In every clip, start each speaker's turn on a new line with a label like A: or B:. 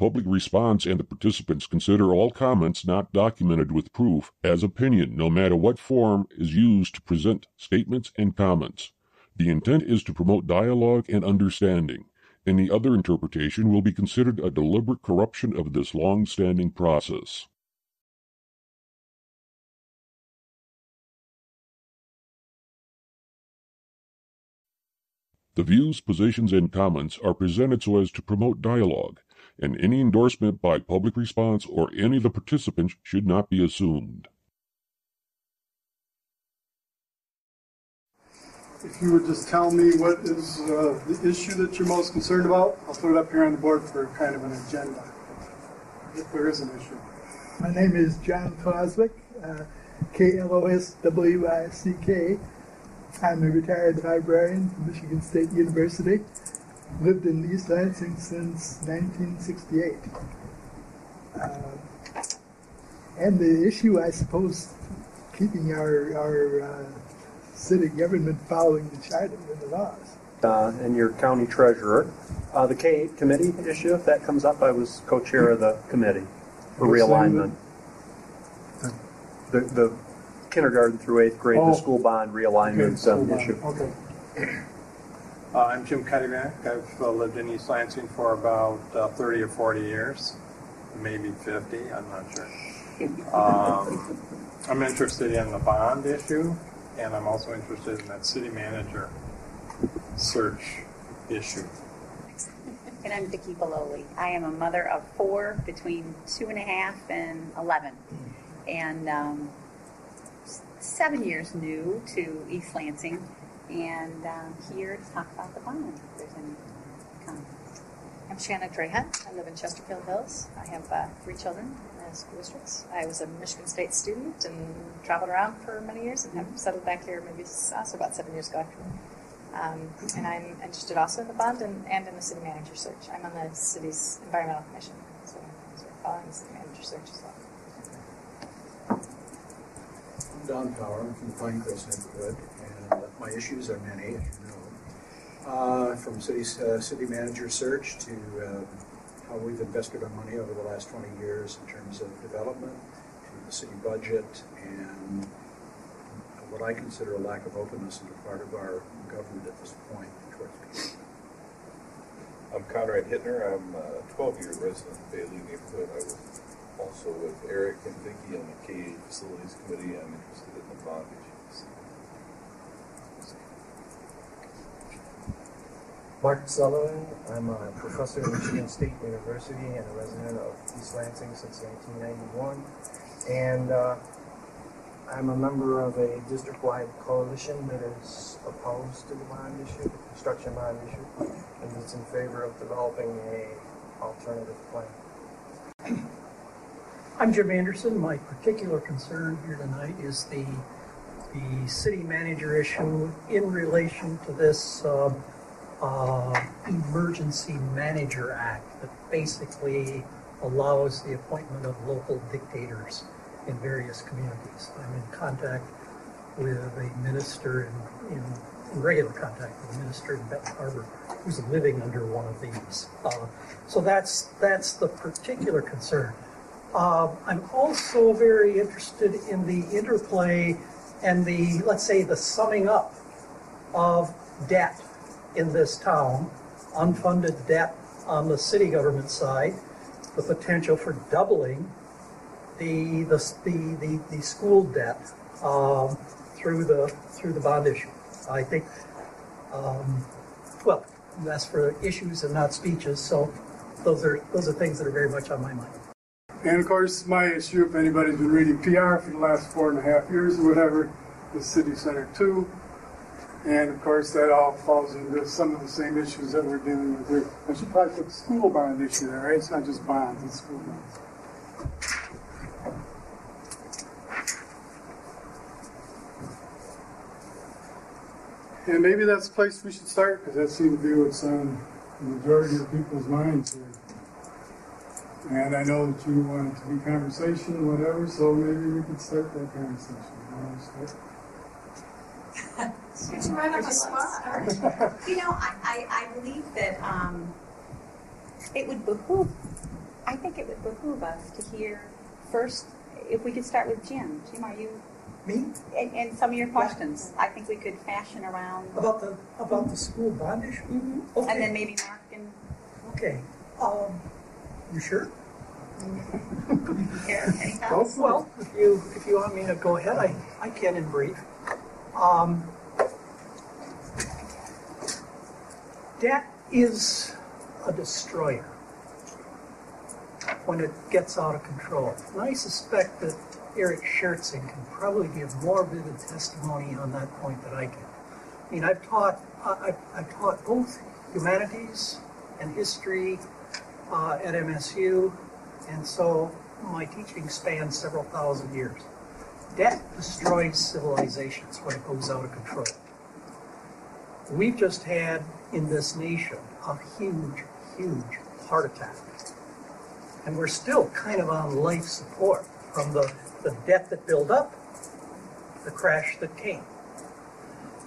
A: public response and the participants consider all comments not documented with proof as opinion, no matter what form is used to present statements and comments. The intent is to promote dialogue and understanding. Any other interpretation will be considered a deliberate corruption of this long-standing process. The views, positions, and comments are presented so as to promote dialogue, and any endorsement by public response or any of the participants should not be assumed.
B: If you would just tell me what is the issue that you're most concerned about, I'll put it up here on the board for kind of an agenda, if there is an issue.
C: My name is John Kloswick, Kloswyck. I'm a retired librarian from Michigan State University. Lived in East Lansing since 1968. And the issue, I suppose, keeping our city government following the charter and the laws.
D: And your county treasurer. The K-8 committee issue, if that comes up, I was co-chair of the committee for realignment. The kindergarten through 8th grade, the school bond realignment issue.
B: Okay.
E: I'm Jim Cuddyback. I've lived in East Lansing for about 30 or 40 years, maybe 50, I'm not sure. I'm interested in the bond issue, and I'm also interested in that city manager search issue.
F: And I'm Vicki Beloli. I am a mother of 4 between 2.5 and 11. And 7 years new to East Lansing, and here to talk about the bond, if there's any comments.
G: I'm Shanna Drahan. I live in Chesterfield Hills. I have 3 children in school districts. I was a Michigan State student and traveled around for many years and have settled back here maybe also about 7 years ago, actually. And I'm interested also in the bond and in the city manager search. I'm on the city's environmental commission, so we're following the city manager search as well.
H: Don Power. I'm from the Pinecrest neighborhood, and my issues are many, as you know. From city manager search to how we've invested our money over the last 20 years in terms of development, to the city budget, and what I consider a lack of openness on the part of our government at this point towards people.
I: I'm Conrad Hittner. I'm a 12-year resident of the Bailey neighborhood. I was also with Eric and Vicki on the K-8 Facilities Committee. I'm interested in the bond issues.
J: Mark Sullivan. I'm a professor at Michigan State University and a resident of East Lansing since 1991. And I'm a member of a district-wide coalition that is opposed to the bond issue, the construction bond issue, and is in favor of developing an alternative plan.
K: I'm Jim Anderson. My particular concern here tonight is the city manager issue in relation to this Emergency Manager Act that basically allows the appointment of local dictators in various communities. I'm in contact with a minister in regular contact with a minister in Benton Harbor who's living under one of these. So that's the particular concern. I'm also very interested in the interplay and the, let's say, the summing up of debt in this town, unfunded debt on the city government side, the potential for doubling the school debt through the bond issue. I think, well, you asked for issues and not speeches, so those are things that are very much on my mind.
B: And of course, my issue, if anybody's been reading PR for the last 4.5 years or whatever, is City Center 2. And of course, that all falls into some of the same issues that we're dealing with here. I should probably put the school bond issue there, right? It's not just bonds, it's school bonds. And maybe that's the place we should start, because that seems to be what's on the majority of people's minds here. And I know that you want it to be conversation or whatever, so maybe we could start that conversation.
F: It's right on the spot. You know, I believe that it would behoove I think it would behoove us to hear first, if we could start with Jim. Jim, are you?
K: Me?
F: And some of your questions. I think we could fashion around.
K: About the school bond issue?
F: Mm-hmm.
K: Okay.
F: And then maybe Mark and
K: Okay. You sure?
F: Eric, any thoughts?
K: Well, if you want me to go ahead, I can in brief. Debt is a destroyer when it gets out of control. And I suspect that Eric Schertzing can probably give more vivid testimony on that point than I can. I mean, I've taught both humanities and history at MSU, and so my teaching spans several thousand years. Debt destroys civilizations when it goes out of control. We've just had in this nation a huge, huge heart attack. And we're still kind of on life support from the debt that built up, the crash that came.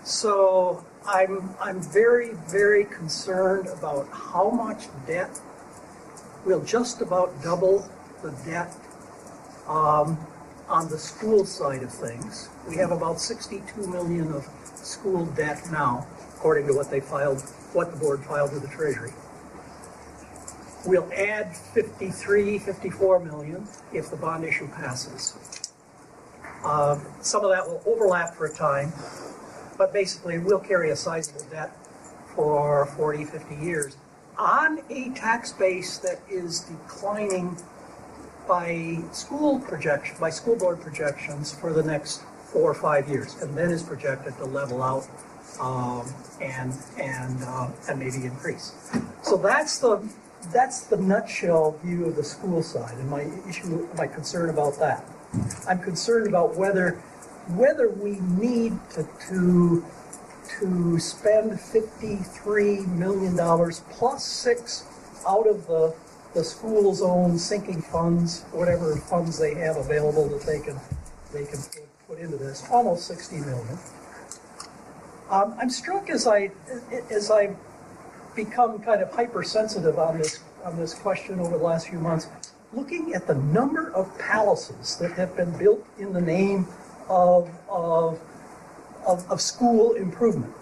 K: So I'm very, very concerned about how much debt. We'll just about double the debt on the school side of things. We have about 62 million of school debt now, according to what the board filed with the Treasury. We'll add 54 million if the bond issue passes. Some of that will overlap for a time, but basically we'll carry a sizable debt for 40, 50 years on a tax base that is declining by school board projections for the next 4 or 5 years, and then is projected to level out and maybe increase. So that's the nutshell view of the school side, and my concern about that. I'm concerned about whether we need to spend $53 million plus 6 out of the school's own sinking funds, whatever funds they have available that they can put into this, almost $60 million. I'm struck as I become kind of hypersensitive on this question over the last few months, looking at the number of palaces that have been built in the name of school improvement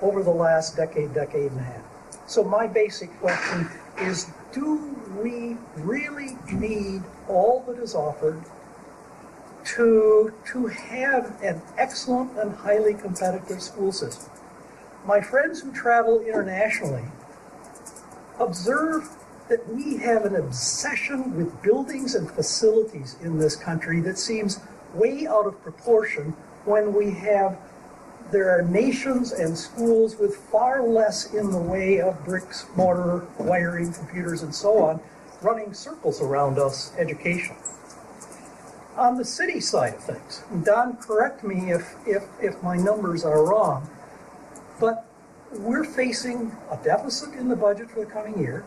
K: over the last decade and a half. So my basic question is, do we really need all that is offered to have an excellent and highly competitive school system? My friends who travel internationally observe that we have an obsession with buildings and facilities in this country that seems way out of proportion when there are nations and schools with far less in the way of bricks, mortar, wiring, computers, and so on, running circles around us education. On the city side of things, Don, correct me if my numbers are wrong, but we're facing a deficit in the budget for the coming year.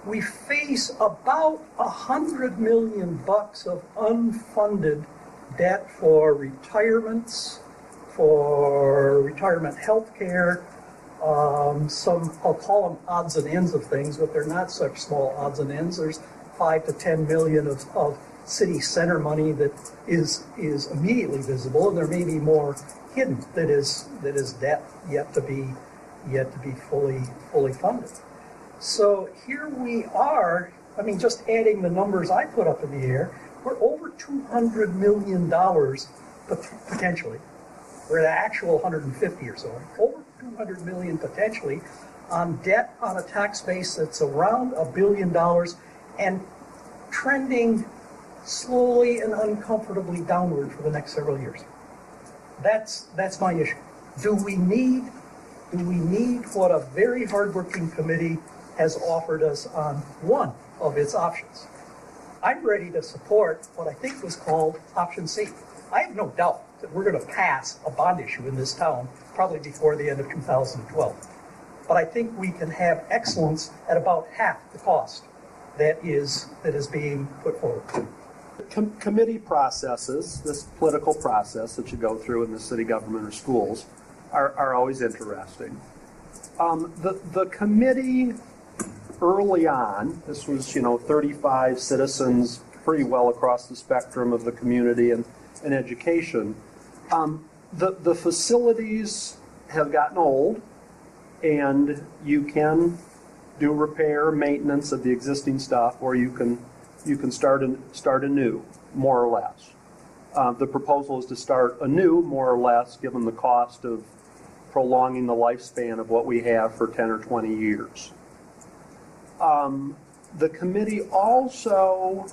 K: We face about $100 million of unfunded debt for retirements, for retirement health care, some, I'll call them odds and ends of things, but they're not such small odds and ends. There's 5 to 10 million of city center money that is immediately visible, and there may be more hidden that is debt yet to be fully funded. So here we are. I mean, just adding the numbers I put up in the air, we're over $200 million potentially. We're at actual 150 or so. Over 200 million potentially on debt on a tax base that's around $1 billion and trending slowly and uncomfortably downward for the next several years. That's my issue. Do we need what a very hardworking committee has offered us on one of its options? I'm ready to support what I think was called option C. I have no doubt that we're going to pass a bond issue in this town probably before the end of 2012. But I think we can have excellence at about half the cost that is being put forward.
D: Committee processes, this political process that you go through in the city government or schools, are always interesting. The committee early on, this was, 35 citizens, pretty well across the spectrum of the community and education. The facilities have gotten old, and you can do repair, maintenance of the existing stuff, or you can start anew, more or less. The proposal is to start anew, more or less, given the cost of prolonging the lifespan of what we have for 10 or 20 years. The committee also,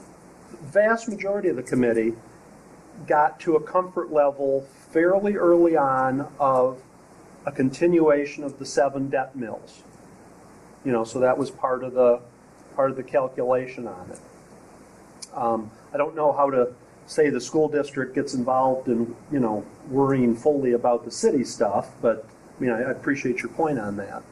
D: vast majority of the committee, got to a comfort level fairly early on of a continuation of the 7 debt mills. So that was part of the calculation on it. I don't know how to say the school district gets involved in, worrying fully about the city stuff, but I appreciate your point on that.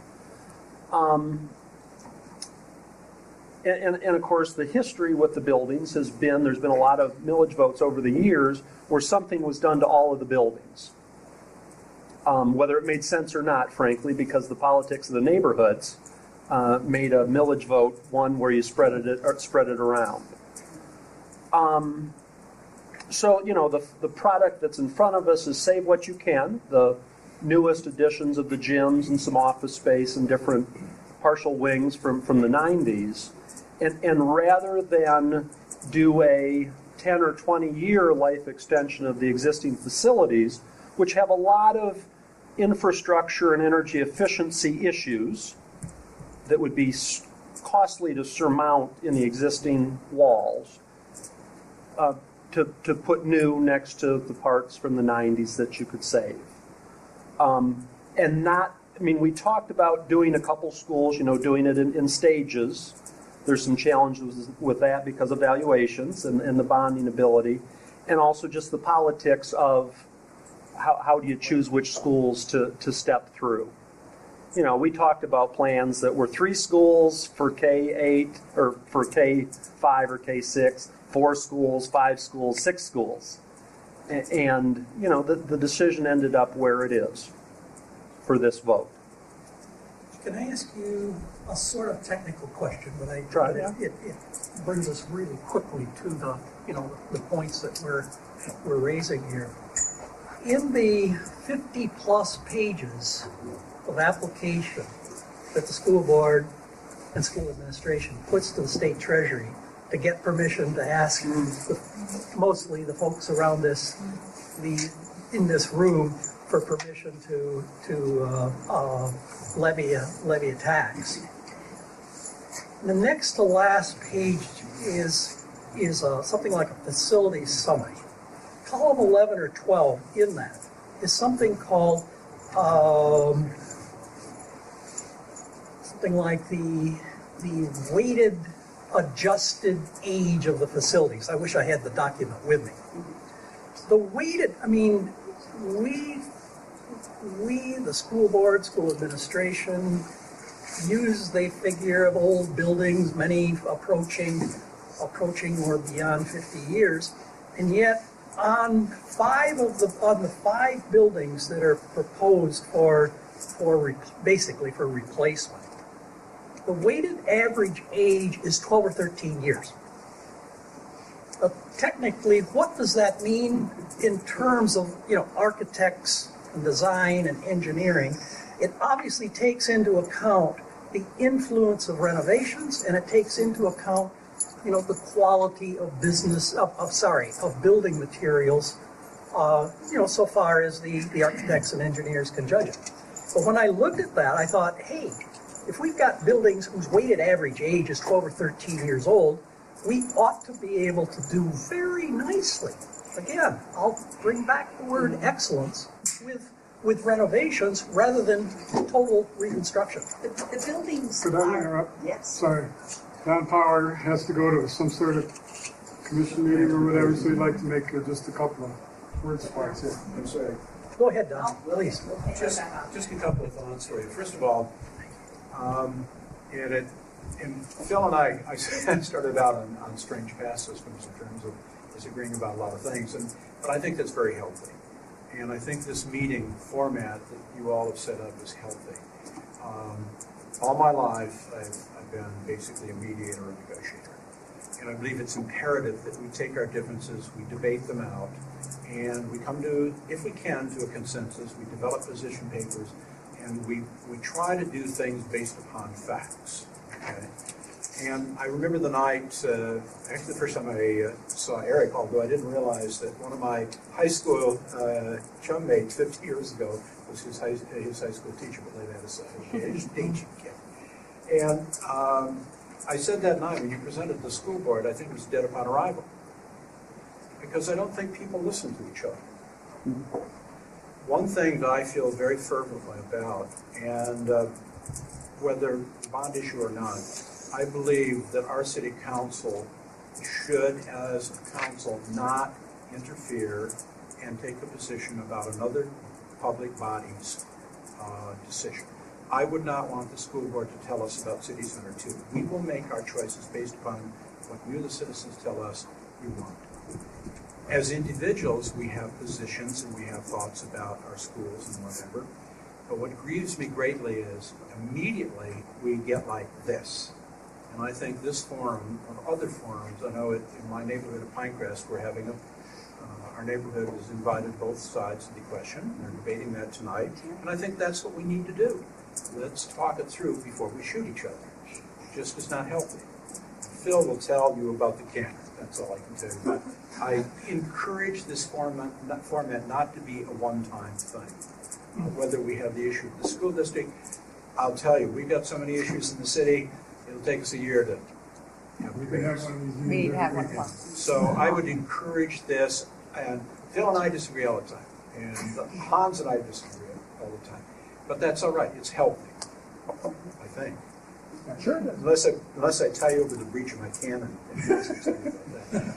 D: And of course, the history with the buildings has been, there's been a lot of millage votes over the years where something was done to all of the buildings. Whether it made sense or not, frankly, because the politics of the neighborhoods made a millage vote one where you spread it around. So, the product that's in front of us is Save What You Can, the newest editions of the gyms and some office space and different partial wings from the 90s. And rather than do a 10 or 20 year life extension of the existing facilities, which have a lot of infrastructure and energy efficiency issues that would be costly to surmount in the existing walls, to put new next to the parts from the 90s that you could save. We talked about doing a couple schools, doing it in stages. There's some challenges with that because of valuations and the bonding ability, and also just the politics of how do you choose which schools to step through. We talked about plans that were 3 schools for K-8 or for K-5 or K-6, 4 schools, 5 schools, 6 schools. And, the decision ended up where it is for this vote.
K: Can I ask you a sort of technical question? But it brings us really quickly to the points that we're raising here. In the 50-plus pages of application that the school board and school administration puts to the state treasury to get permission to ask mostly the folks around in this room for permission to levy a tax. The next to last page is something like a facility summary. Column 11 or 12 in that is something called something like the weighted adjusted age of the facilities. I wish I had the document with me. The weighted, we, the school board, school administration, they figure of old buildings, many approaching or beyond 50 years, and yet on the 5 buildings that are proposed for replacement, the weighted average age is 12 or 13 years. Technically, what does that mean in terms of architects and design and engineering? It obviously takes into account the influence of renovations, and it takes into account the quality of building materials, so far as the architects and engineers can judge it. But when I looked at that, I thought, hey, if we've got buildings whose weighted average age is 12 or 13 years old, we ought to be able to do very nicely. Again, I'll bring back the word excellence with renovations rather than total reconstruction.
G: The buildings
B: Could I interrupt?
G: Yes.
B: Sorry. Don Power has to go to some sort of commission meeting or whatever, so he'd like to make just a couple of word spots here.
H: I'm sorry.
K: Go ahead, Don, please.
H: Just a couple of thoughts for you. First of all, Phil and I started out on strange path systems in terms of disagreeing about a lot of things, but I think that's very healthy. And I think this meeting format that you all have set up is healthy. All my life, I've been basically a mediator or negotiator. And I believe it's imperative that we take our differences, we debate them out, and we come to, if we can, to a consensus. We develop position papers, and we try to do things based upon facts. Okay? And I remember the night, actually the first time I saw Eric, although I didn't realize that one of my high school chum mates 50 years ago was his high school teacher, but later had a teaching kid. And I said that night when you presented to the school board, I think it was dead upon arrival. Because I don't think people listen to each other. One thing that I feel very fervently about, and whether bond issue or not, I believe that our city council should, as a council, not interfere and take a position about another public body's decision. I would not want the school board to tell us about City Center 2. We will make our choices based upon what you, the citizens, tell us you want. As individuals, we have positions and we have thoughts about our schools and whatever. But what grieves me greatly is immediately we get like this. And I think this forum, or other forums, I know in my neighborhood of Pinecrest, we're having our neighborhood has invited both sides of the question. They're debating that tonight. And I think that's what we need to do. Let's talk it through before we shoot each other. It just is not healthy. Phil will tell you about the cannon. That's all I can tell you. But I encourage this format not to be a one-time thing. Whether we have the issue of the school district, I'll tell you, we've got so many issues in the city, it'll take us a year to have
F: We need to have one.
H: So I would encourage this, and Phil and I disagree all the time, and Hans and I disagree all the time. But that's all right, it's healthy, I think.
C: Sure.
H: Unless I tell you over the breach of my cannon.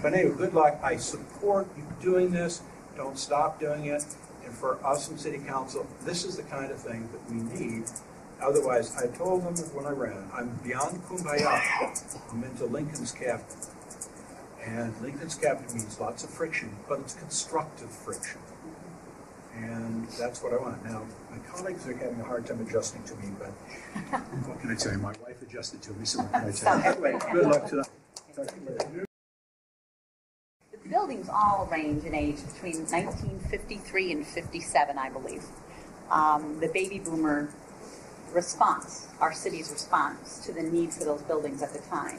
H: But anyway, good luck. I support you doing this. Don't stop doing it. And for us in City Council, this is the kind of thing that we need. Otherwise, I told them when I ran, I'm beyond kumbaya. I'm into Lincoln's cabinet. And Lincoln's cabinet means lots of friction, but it's constructive friction. And that's what I want. Now, my colleagues are having a hard time adjusting to me, but what can I tell you? My wife adjusted to me, so what can I tell you? Anyway, good luck to them.
F: The buildings all range in age between 1953 and 57, I believe. The baby boomer response, our city's response to the need for those buildings at the time.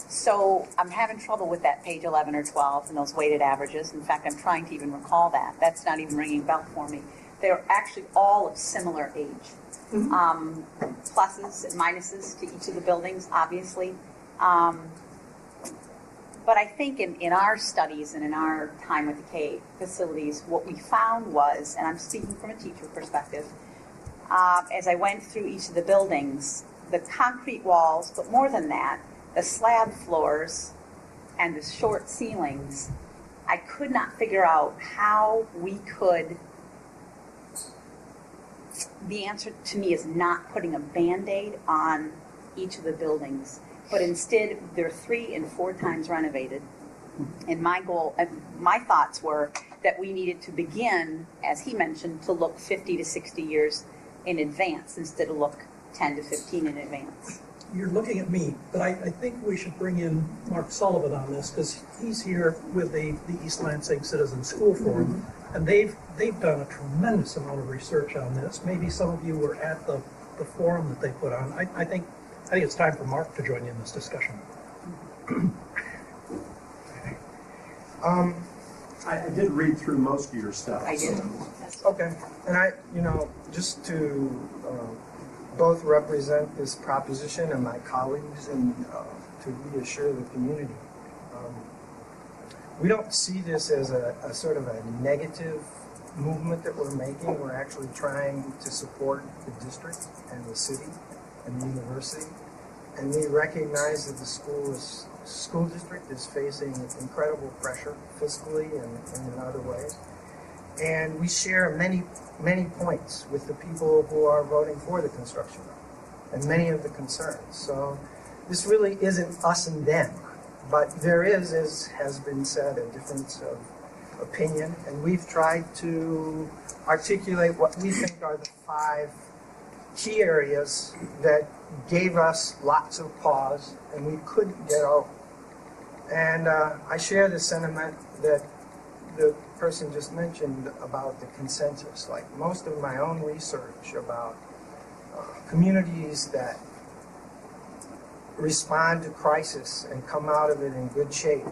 F: So I'm having trouble with that page 11 or 12 and those weighted averages. In fact, I'm trying to even recall that. That's not even ringing a bell for me. They're actually all of similar age. Mm-hmm. Pluses and minuses to each of the buildings, obviously. But I think in our studies and in our time with the K facilities, what we found was, and I'm speaking from a teacher perspective, as I went through each of the buildings, the concrete walls, but more than that, the slab floors and the short ceilings, I could not figure out how we could. The answer to me is not putting a Band-Aid on each of the buildings, but instead they're 3 and 4 times renovated. And my goal, my thoughts were that we needed to begin, as he mentioned, to look 50 to 60 years in advance instead of look 10 to 15 in advance.
K: You're looking at me, but I think we should bring in Mark Sullivan on this because he's here with the East Lansing Citizen School Forum, and they've done a tremendous amount of research on this. Maybe some of you were at the forum that they put on. I think it's time for Mark to join in this discussion.
L: I did read through most of your stuff.
F: I did.
J: Okay, and just to both represent this proposition and my colleagues and to reassure the community. We don't see this as a sort of a negative movement that we're making. We're actually trying to support the district and the city and the university. And we recognize that the school district is facing incredible pressure fiscally and in other ways. And we share many points with the people who are voting for the construction and many of the concerns. So this really isn't us and them, but there is, as has been said, a difference of opinion, and we've tried to articulate what we think are the 5 key areas that gave us lots of pause, and we couldn't get over. And I share the sentiment that the person just mentioned about the consensus. Like most of my own research about communities that respond to crisis and come out of it in good shape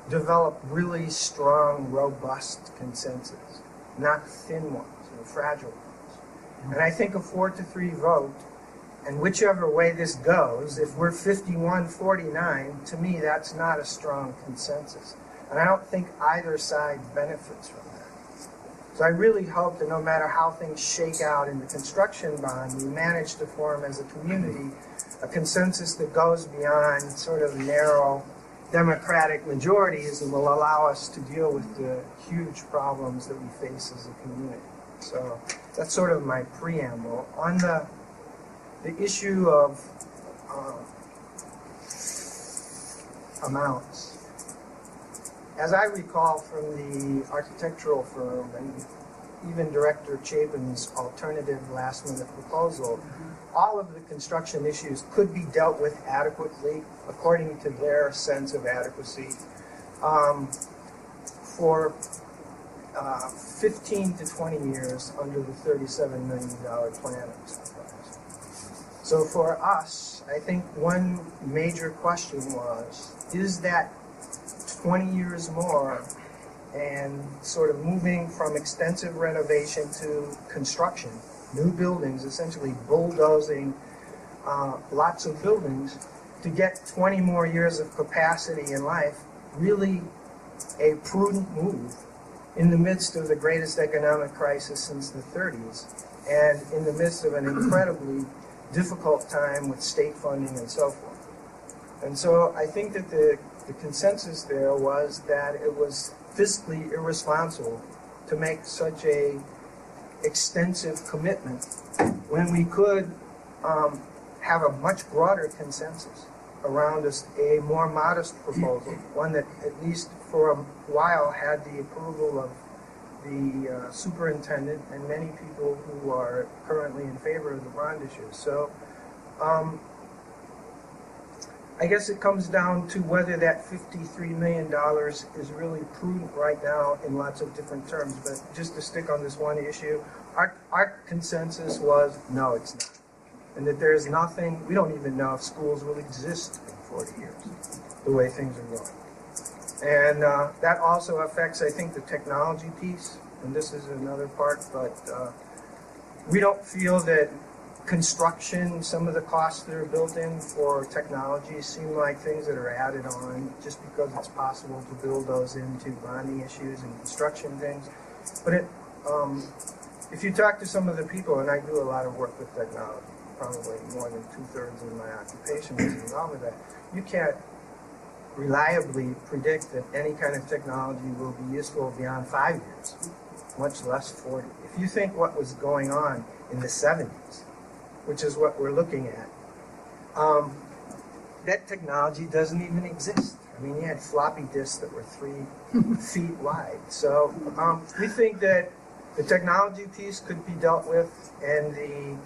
J: develop really strong, robust consensus, not thin ones or fragile ones. And I think a 4-3 vote, and whichever way this goes, if we're 51-49, to me that's not a strong consensus. And I don't think either side benefits from that. So I really hope that no matter how things shake out in the construction bond, we manage to form as a community a consensus that goes beyond sort of narrow democratic majorities and will allow us to deal with the huge problems that we face as a community. So that's sort of my preamble. On the issue of amounts, as I recall from the architectural firm and even Director Chapin's alternative last-minute proposal, all of the construction issues could be dealt with adequately according to their sense of adequacy for 15 to 20 years under the $37 million plan that was proposed. So for us, I think one major question was, is that 20 years more and sort of moving from extensive renovation to construction, new buildings, essentially bulldozing lots of buildings to get 20 more years of capacity in life, really a prudent move in the midst of the greatest economic crisis since the 30s and in the midst of an incredibly difficult time with state funding and so forth. And so I think that the consensus there was that it was fiscally irresponsible to make such a extensive commitment when we could have a much broader consensus around a more modest proposal, one that at least for a while had the approval of the superintendent and many people who are currently in favor of the bond issue. So I guess it comes down to whether that $53 million is really prudent right now in lots of different terms. But just to stick on this one issue, our consensus was no, it's not. And that there's nothing, we don't even know if schools will exist in 40 years, the way things are going. And that also affects, I think, the technology piece. And this is another part, but we don't feel that construction, some of the costs that are built in for technology seem like things that are added on just because it's possible to build those into bonding issues and construction things. But if you talk to some of the people, and I do a lot of work with technology, probably more than 2/3 of my occupation is involved with that, you can't reliably predict that any kind of technology will be useful beyond 5 years, much less 40. If you think what was going on in the 70s, which is what we're looking at, that technology doesn't even exist. I mean, you had floppy disks that were 3 feet wide. So we think that the technology piece could be dealt with and the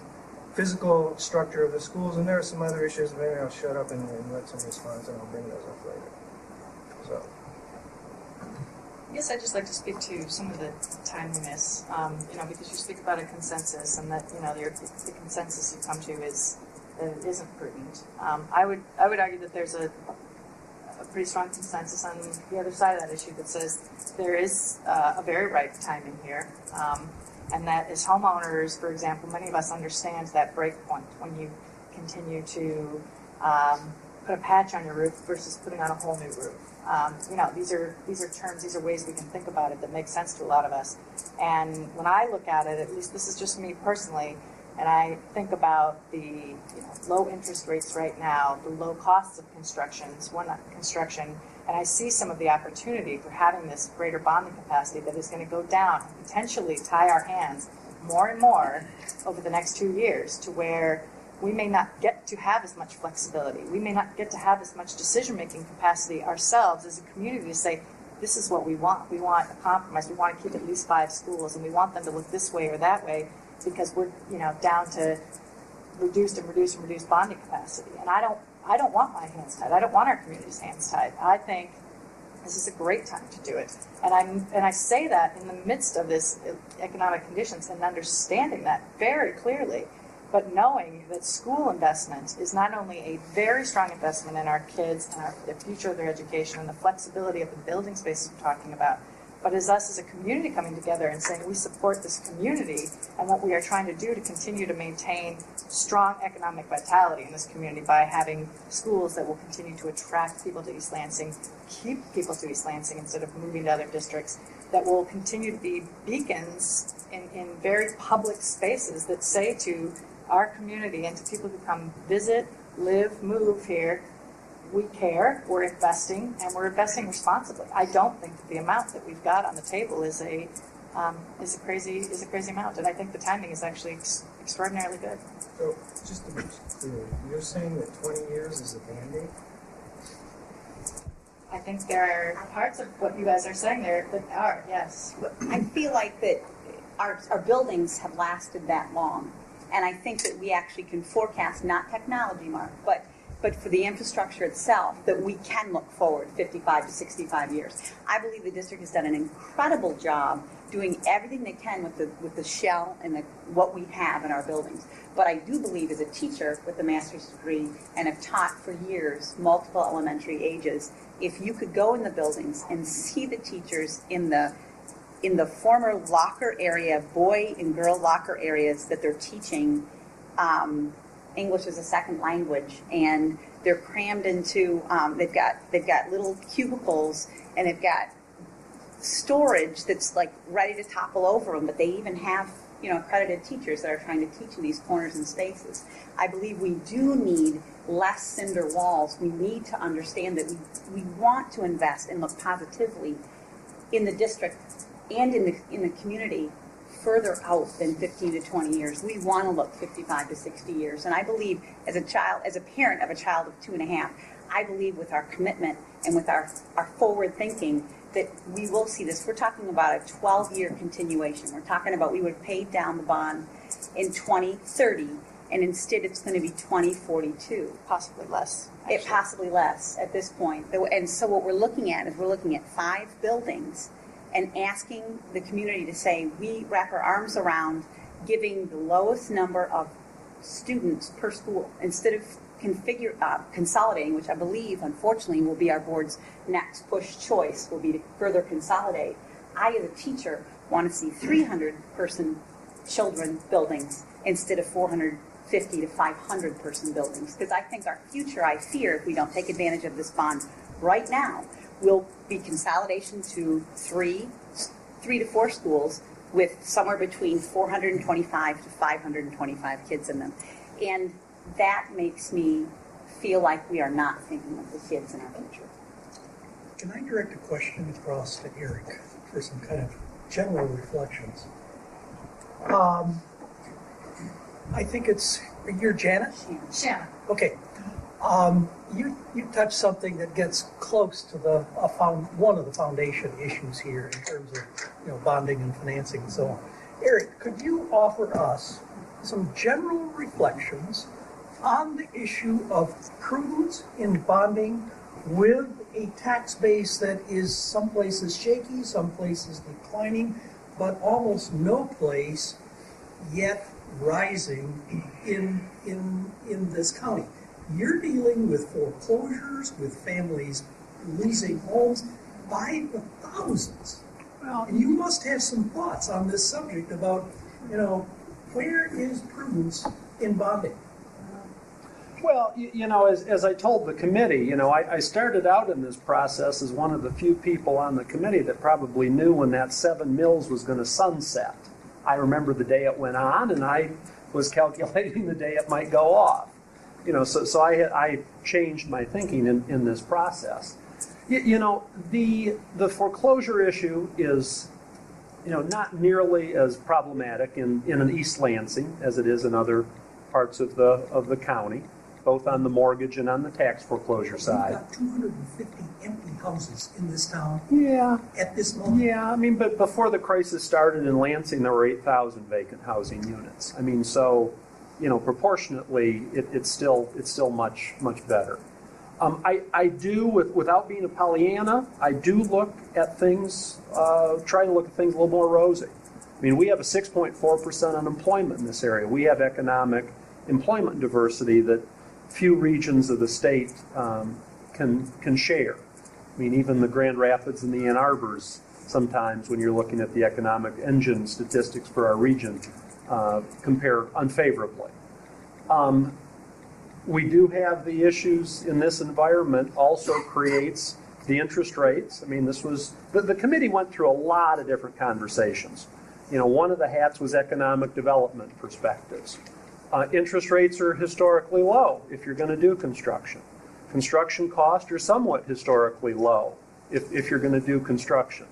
J: physical structure of the schools, and there are some other issues. Maybe I'll shut up and let some response, and I'll bring those up later. So.
G: I guess I'd just like to speak to some of the timeliness, because you speak about a consensus, and that the consensus you come to is that it isn't prudent. I would argue that there's a pretty strong consensus on the other side of that issue that says there is a very right timing here, and that as homeowners, for example, many of us understand that break point when you continue to put a patch on your roof versus putting on a whole new roof. These are terms, these are ways we can think about it that make sense to a lot of us. And when I look at it, at least this is just me personally, and I think about the low interest rates right now, the low costs of construction, and I see some of the opportunity for having this greater bonding capacity that is going to go down and potentially tie our hands more and more over the next 2 years to where we may not get to have as much flexibility. We may not get to have as much decision-making capacity ourselves as a community to say, this is what we want. We want a compromise. We want to keep at least 5 schools, and we want them to look this way or that way because we're down to reduced bonding capacity. And I don't want my hands tied. I don't want our community's hands tied. I think this is a great time to do it. And I say that in the midst of this economic conditions and understanding that very clearly, but knowing that school investment is not only a very strong investment in our kids and the future of their education and the flexibility of the building spaces we're talking about, but as us as a community coming together and saying we support this community and what we are trying to do to continue to maintain strong economic vitality in this community by having schools that will continue to attract people to East Lansing, keep people to East Lansing instead of moving to other districts, that will continue to be beacons in very public spaces that say to our community and to people who come visit, live, move here, we care, we're investing, and we're investing responsibly. I don't think that the amount that we've got on the table is a crazy amount, and I think the timing is actually extraordinarily good.
J: So, just to be clear, you're saying that 20 years is a Band-Aid?
G: I think there are parts of what you guys are saying there that are, yes.
F: I feel like that our buildings have lasted that long, and I think that we actually can forecast, not technology, Mark, but for the infrastructure itself, that we can look forward 55 to 65 years. I believe the district has done an incredible job doing everything they can with the shell and what we have in our buildings. But I do believe as a teacher with a master's degree and have taught for years, multiple elementary ages, if you could go in the buildings and see the teachers in the former locker area, boy and girl locker areas that they're teaching English as a second language, and they're crammed into, they've got little cubicles, and they've got storage that's like ready to topple over them, but they even have, accredited teachers that are trying to teach in these corners and spaces. I believe we do need less cinder walls. We need to understand that we want to invest and look positively in the district and in the community further out than 15 to 20 years. We want to look 55 to 60 years. And I believe as a parent of a child of 2.5, I believe with our commitment and with our forward thinking that we will see this. We're talking about a 12-year continuation. We're talking about we would have paid down the bond in 2030, and instead it's going to be 2042.
G: Possibly less.
F: Possibly less at this point. And so what we're looking at is 5 buildings and asking the community to say, we wrap our arms around giving the lowest number of students per school instead of consolidating, which I believe, unfortunately, will be our board's next push choice, will be to further consolidate. I, as a teacher, want to see 300-person children buildings instead of 450 to 500-person buildings, because I think our future, I fear, if we don't take advantage of this bond right now, will be consolidation to 3 to 4 schools with somewhere between 425 to 525 kids in them. And that makes me feel like we are not thinking of the kids in our future.
K: Can I direct a question across to Eric for some kind of general reflections? I think you're Janet?
G: Shannon.
K: Okay. You touched something that gets close to one of the foundation issues here in terms of bonding and financing and so on. Eric, could you offer us some general reflections on the issue of prudence in bonding with a tax base that is some places shaky, some places declining, but almost no place yet rising in this county? You're dealing with foreclosures, with families losing homes by the thousands. Well, and you must have some thoughts on this subject about, where is prudence in bonding?
D: Well, as I told the committee, I started out in this process as one of the few people on the committee that probably knew when that 7 mills was going to sunset. I remember the day it went on, and I was calculating the day it might go off. So I changed my thinking in this process. The foreclosure issue is, not nearly as problematic in an East Lansing as it is in other parts of the county, both on the mortgage and on the tax foreclosure side.
K: We've got 250 empty houses in this town.
D: Yeah.
K: At this moment.
D: Yeah, but before the crisis started in Lansing, there were 8,000 vacant housing units. So proportionately, it's still much better. I do, without being a Pollyanna, I do look at things, try to look at things a little more rosy. I mean, we have a 6.4% unemployment in this area. We have economic employment diversity that few regions of the state can share. I mean, even the Grand Rapids and the Ann Arbors, sometimes when you're looking at the economic engine statistics for our region, compare unfavorably. We do have the issues in this environment also creates the interest rates. I mean, this was, the committee went through a lot of different conversations. One of the hats was economic development perspectives. Interest rates are historically low if you're going to do construction. Construction costs are somewhat historically low if you're going to do construction.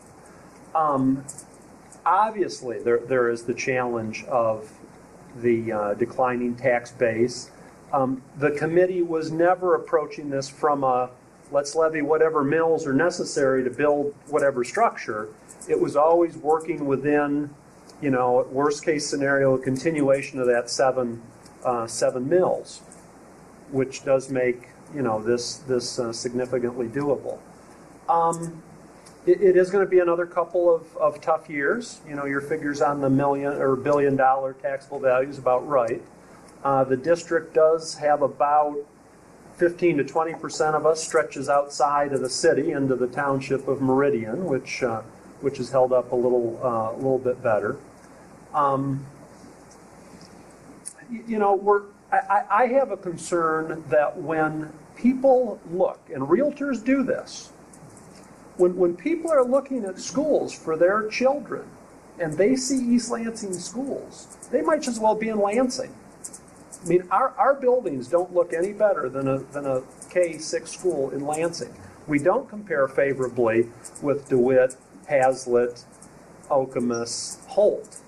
D: Obviously, there is the challenge of the declining tax base. The committee was never approaching this from a let's levy whatever mills are necessary to build whatever structure. It was always working within, worst case scenario, a continuation of that seven mills, which does make this significantly doable. It is going to be another couple of tough years. Your figures on the $1 or $1 billion taxable value is about right. The district does have about 15 to 20% of us stretches outside of the city into the township of Meridian, which is held up a little bit better. I have a concern that when people look, and realtors do this, when people are looking at schools for their children and they see East Lansing schools, they might just as well be in Lansing. I mean, our buildings don't look any better than a K-6 school in Lansing. We don't compare favorably with DeWitt, Hazlitt, Okemos, Holt.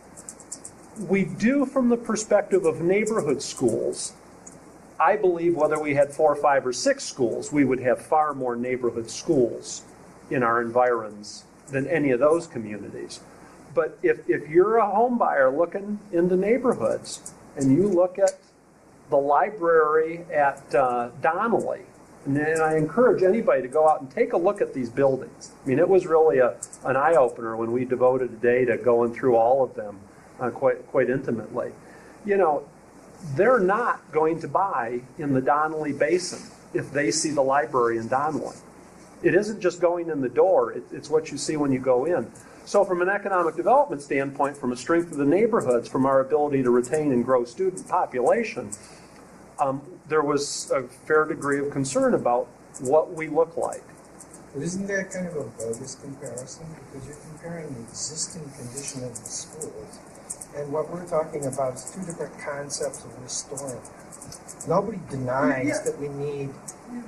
D: We do from the perspective of neighborhood schools. I believe whether we had 4, 5, or 6 schools, we would have far more neighborhood schools in our environs than any of those communities. But if you're a home buyer looking into neighborhoods and you look at the library at Donnelly, and I encourage anybody to go out and take a look at these buildings. I mean, it was really an eye-opener when we devoted a day to going through all of them quite intimately. They're not going to buy in the Donnelly Basin if they see the library in Donnelly. It isn't just going in the door, it's what you see when you go in. So from an economic development standpoint, from a strength of the neighborhoods, from our ability to retain and grow student population, there was a fair degree of concern about what we look like.
J: But isn't that kind of a bogus comparison? Because you're comparing the existing condition of the schools, and what we're talking about is 2 different concepts of restoring. Nobody denies that we need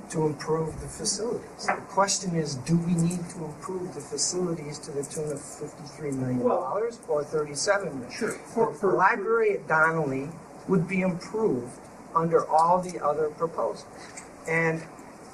J: to improve the facilities. The question is, do we need to improve the facilities to the tune of $53 million or $37 million?
D: Sure.
J: The library at Donnelly would be improved under all the other proposals. And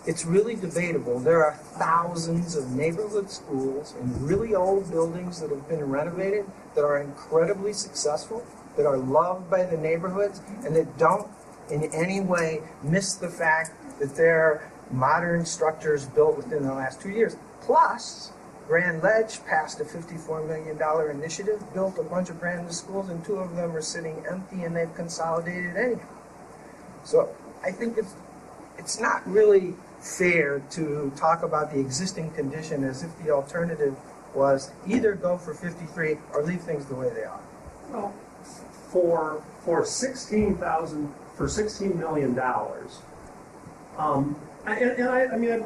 J: it's really debatable. There are thousands of neighborhood schools in really old buildings that have been renovated that are incredibly successful, that are loved by the neighborhoods, and that don't in any way miss the fact that they're modern structures built within the last 2 years. Plus, Grand Ledge passed a $54 million initiative, built a bunch of brand new schools, and 2 of them are sitting empty, and they've consolidated anyhow. So I think it's not really fair to talk about the existing condition as if the alternative was either go for 53 or leave things the way they are.
D: Well, for $16 million, I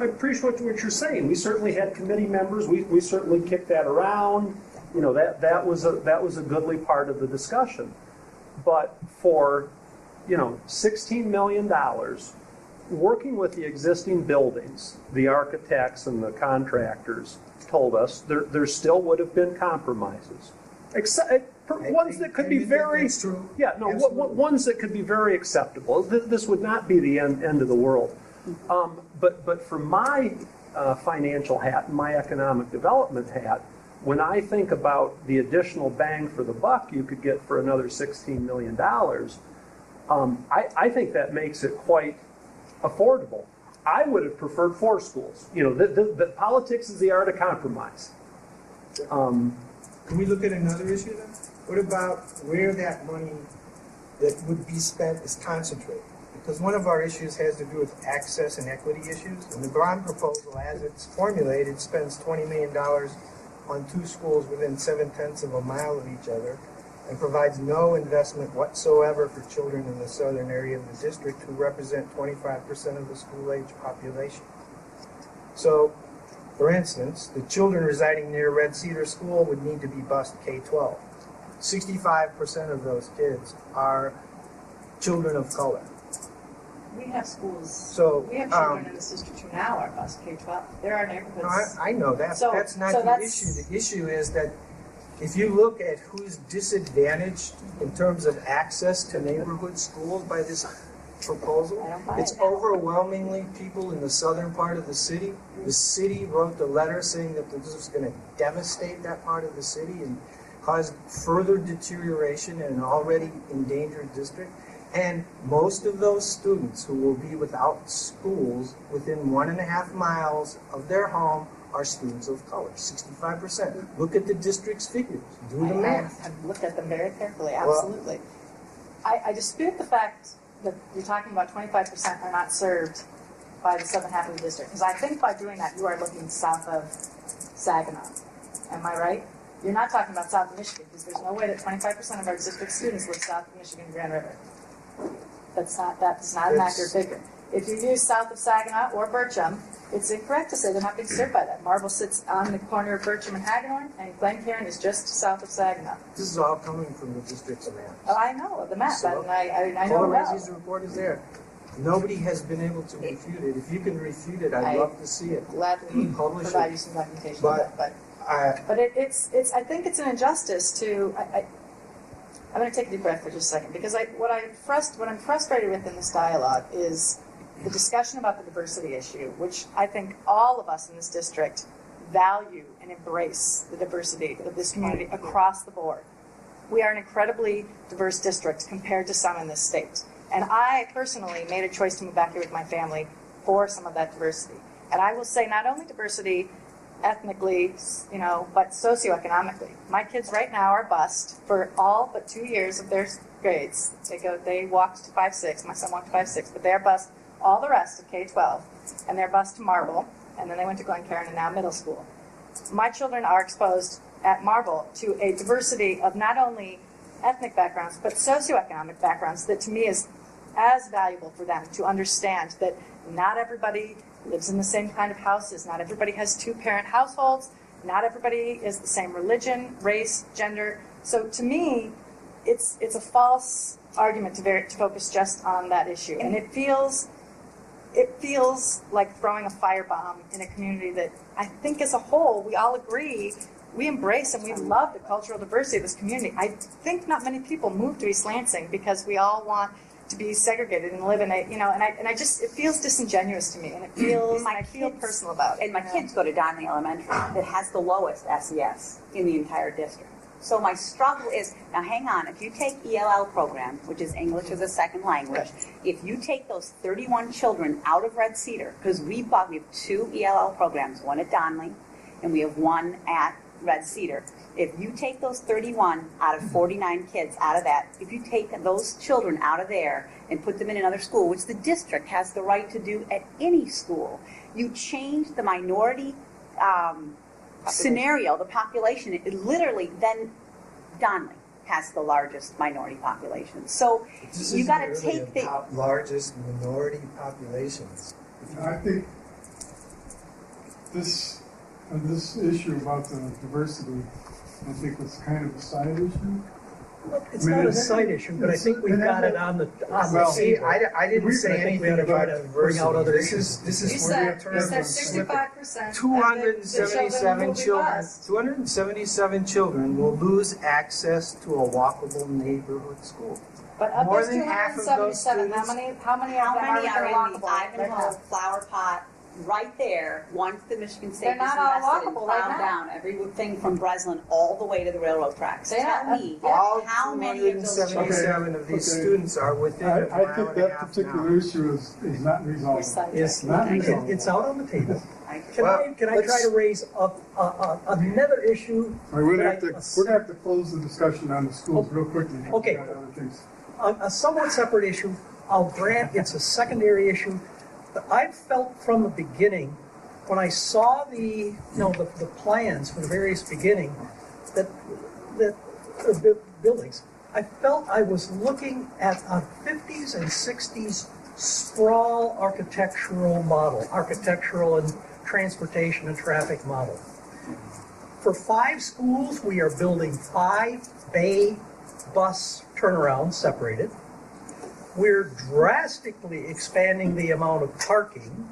D: appreciate what you're saying. We certainly had committee members. We certainly kicked that around. That was a goodly part of the discussion. But for $16 million, working with the existing buildings, the architects and the contractors told us there still would have been compromises. Ones that could be very, ones that could be very acceptable. This would not be the end of the world. But for my financial hat and my economic development hat, when I think about the additional bang for the buck you could get for another $16 million, I think that makes it quite affordable. I would have preferred 4 schools. You know, the politics is the art of compromise.
J: Can we look at another issue then? What about where that money that would be spent is concentrated? Because one of our issues has to do with access and equity issues. And the bond proposal, as it's formulated, spends $20 million on 2 schools within 7/10 of a mile of each other and provides no investment whatsoever for children in the southern area of the district who represent 25% of the school-age population. So, for instance, the children residing near Red Cedar School would need to be bused K-12. 65% of those kids are children of color.
G: We have schools.
J: So
G: we have children in this district who now are bused K-12. There are neighborhoods.
J: No, I know that.
G: So,
J: that's not the issue. The issue is that if you look at who's disadvantaged in terms of access to neighborhood schools by this proposal, it's overwhelmingly people in the southern part of the city. The city wrote the letter saying that this was going to devastate that part of the city and cause further deterioration in an already endangered district. And most of those students who will be without schools within 1.5 miles of their home are students of color, 65%. Look at the district's figures. Do the math.
G: I've looked at them very carefully, absolutely. I dispute the fact that you're talking about 25% are not served by the southern half of the district. Because I think by doing that, you are looking south of Saginaw. Am I right? You're not talking about south of Michigan, because there's no way that 25% of our district students live south of Michigan Grand River. That's not an accurate figure. If you use south of Saginaw or Bircham, it's incorrect to say they're not being served by that. Marble sits on the corner of Bircham and Hagedorn, and Glencairn is just south of Saginaw.
J: This is all coming from the district's map.
G: Oh, I know the map,
J: So,
G: and I know well.
J: Ramsey's report is there. Nobody has been able to refute it. If you can refute it, I'd love to see it.
G: Gladly
J: Publish
G: provide
J: it.
G: you some documentation.
J: But
G: it's I think it's an injustice to. I'm going to take a deep breath for just a second, because what I'm frustrated with in this dialogue is the discussion about the diversity issue, which I think all of us in this district value and embrace the diversity of this community across the board. We are an incredibly diverse district compared to some in this state. And I personally made a choice to move back here with my family for some of that diversity. And I will say not only diversity ethnically, but socioeconomically. My kids right now are bused for all but 2 years of their grades. They walked to 5-6. My son walked to 5-6, but they're bused all the rest of K-12, and they're bused to Marble, and then they went to Glencairn and now middle school. My children are exposed at Marble to a diversity of not only ethnic backgrounds, but socioeconomic backgrounds that to me is as valuable for them to understand that not everybody lives in the same kind of houses. Not everybody has 2-parent households. Not everybody is the same religion, race, gender. So to me, it's a false argument to focus just on that issue. And it feels like throwing a firebomb in a community that I think as a whole, we all agree, we embrace and we love the cultural diversity of this community. I think not many people move to East Lansing because we all want to be segregated and live in a, it feels disingenuous to me, and I feel personal about it.
F: And my kids go to Donnelly Elementary that has the lowest SES in the entire district. So my struggle is, now hang on, if you take ELL program, which is English as a second language, if you take those 31 children out of Red Cedar, because we have 2 ELL programs, one at Donnelly and we have one at Red Cedar. If you take those 31 out of 49 kids out of that, if you take those children out of there and put them in another school, which the district has the right to do at any school, you change the minority scenario, the population. It literally, then Donnelly has the largest minority population. So you got to take the
J: largest minority populations.
B: I think this issue about the diversity, I think it's kind of a side issue.
K: It's not a side issue, but I think we've got it on the
J: see, I didn't say anything about diversity.
K: Bring out other
J: issues. This is where
G: you said 65%.
J: 277 children. 277 children will lose access to a walkable neighborhood school.
G: But of
J: More
G: those
J: than half of those
G: 277,
J: students,
G: how many are in the
F: Ivanhoe Flower Pot right there, once the Michigan State
G: They're
F: is
G: not all
F: invested and
G: walkable right
F: plowed
G: now.
F: down everything from Breslin all the way to the railroad tracks.
G: They
F: Tell
G: are.
F: me
J: All
F: how many of those children
J: 277 of these
B: Okay.
J: students are within a
B: I
J: mile
B: think
J: and a
B: that
J: half
B: particular
J: now.
B: issue is not resolved.
K: It's,
B: Not resolved.
K: it's out on the table. Can
J: Well,
K: I try
J: let's-
K: to raise another issue?
B: All right, we're
K: that
B: gonna have to close the discussion on the schools real quickly.
K: Okay.
B: We've got other things.
K: A somewhat separate issue. I'll grant it's a secondary issue. But I felt from the beginning, when I saw the plans from the various beginning, that the buildings, I felt I was looking at a 50s and 60s sprawl architectural and transportation and traffic model. For 5 schools, we are building 5 bay bus turnarounds separated. We're drastically expanding the amount of parking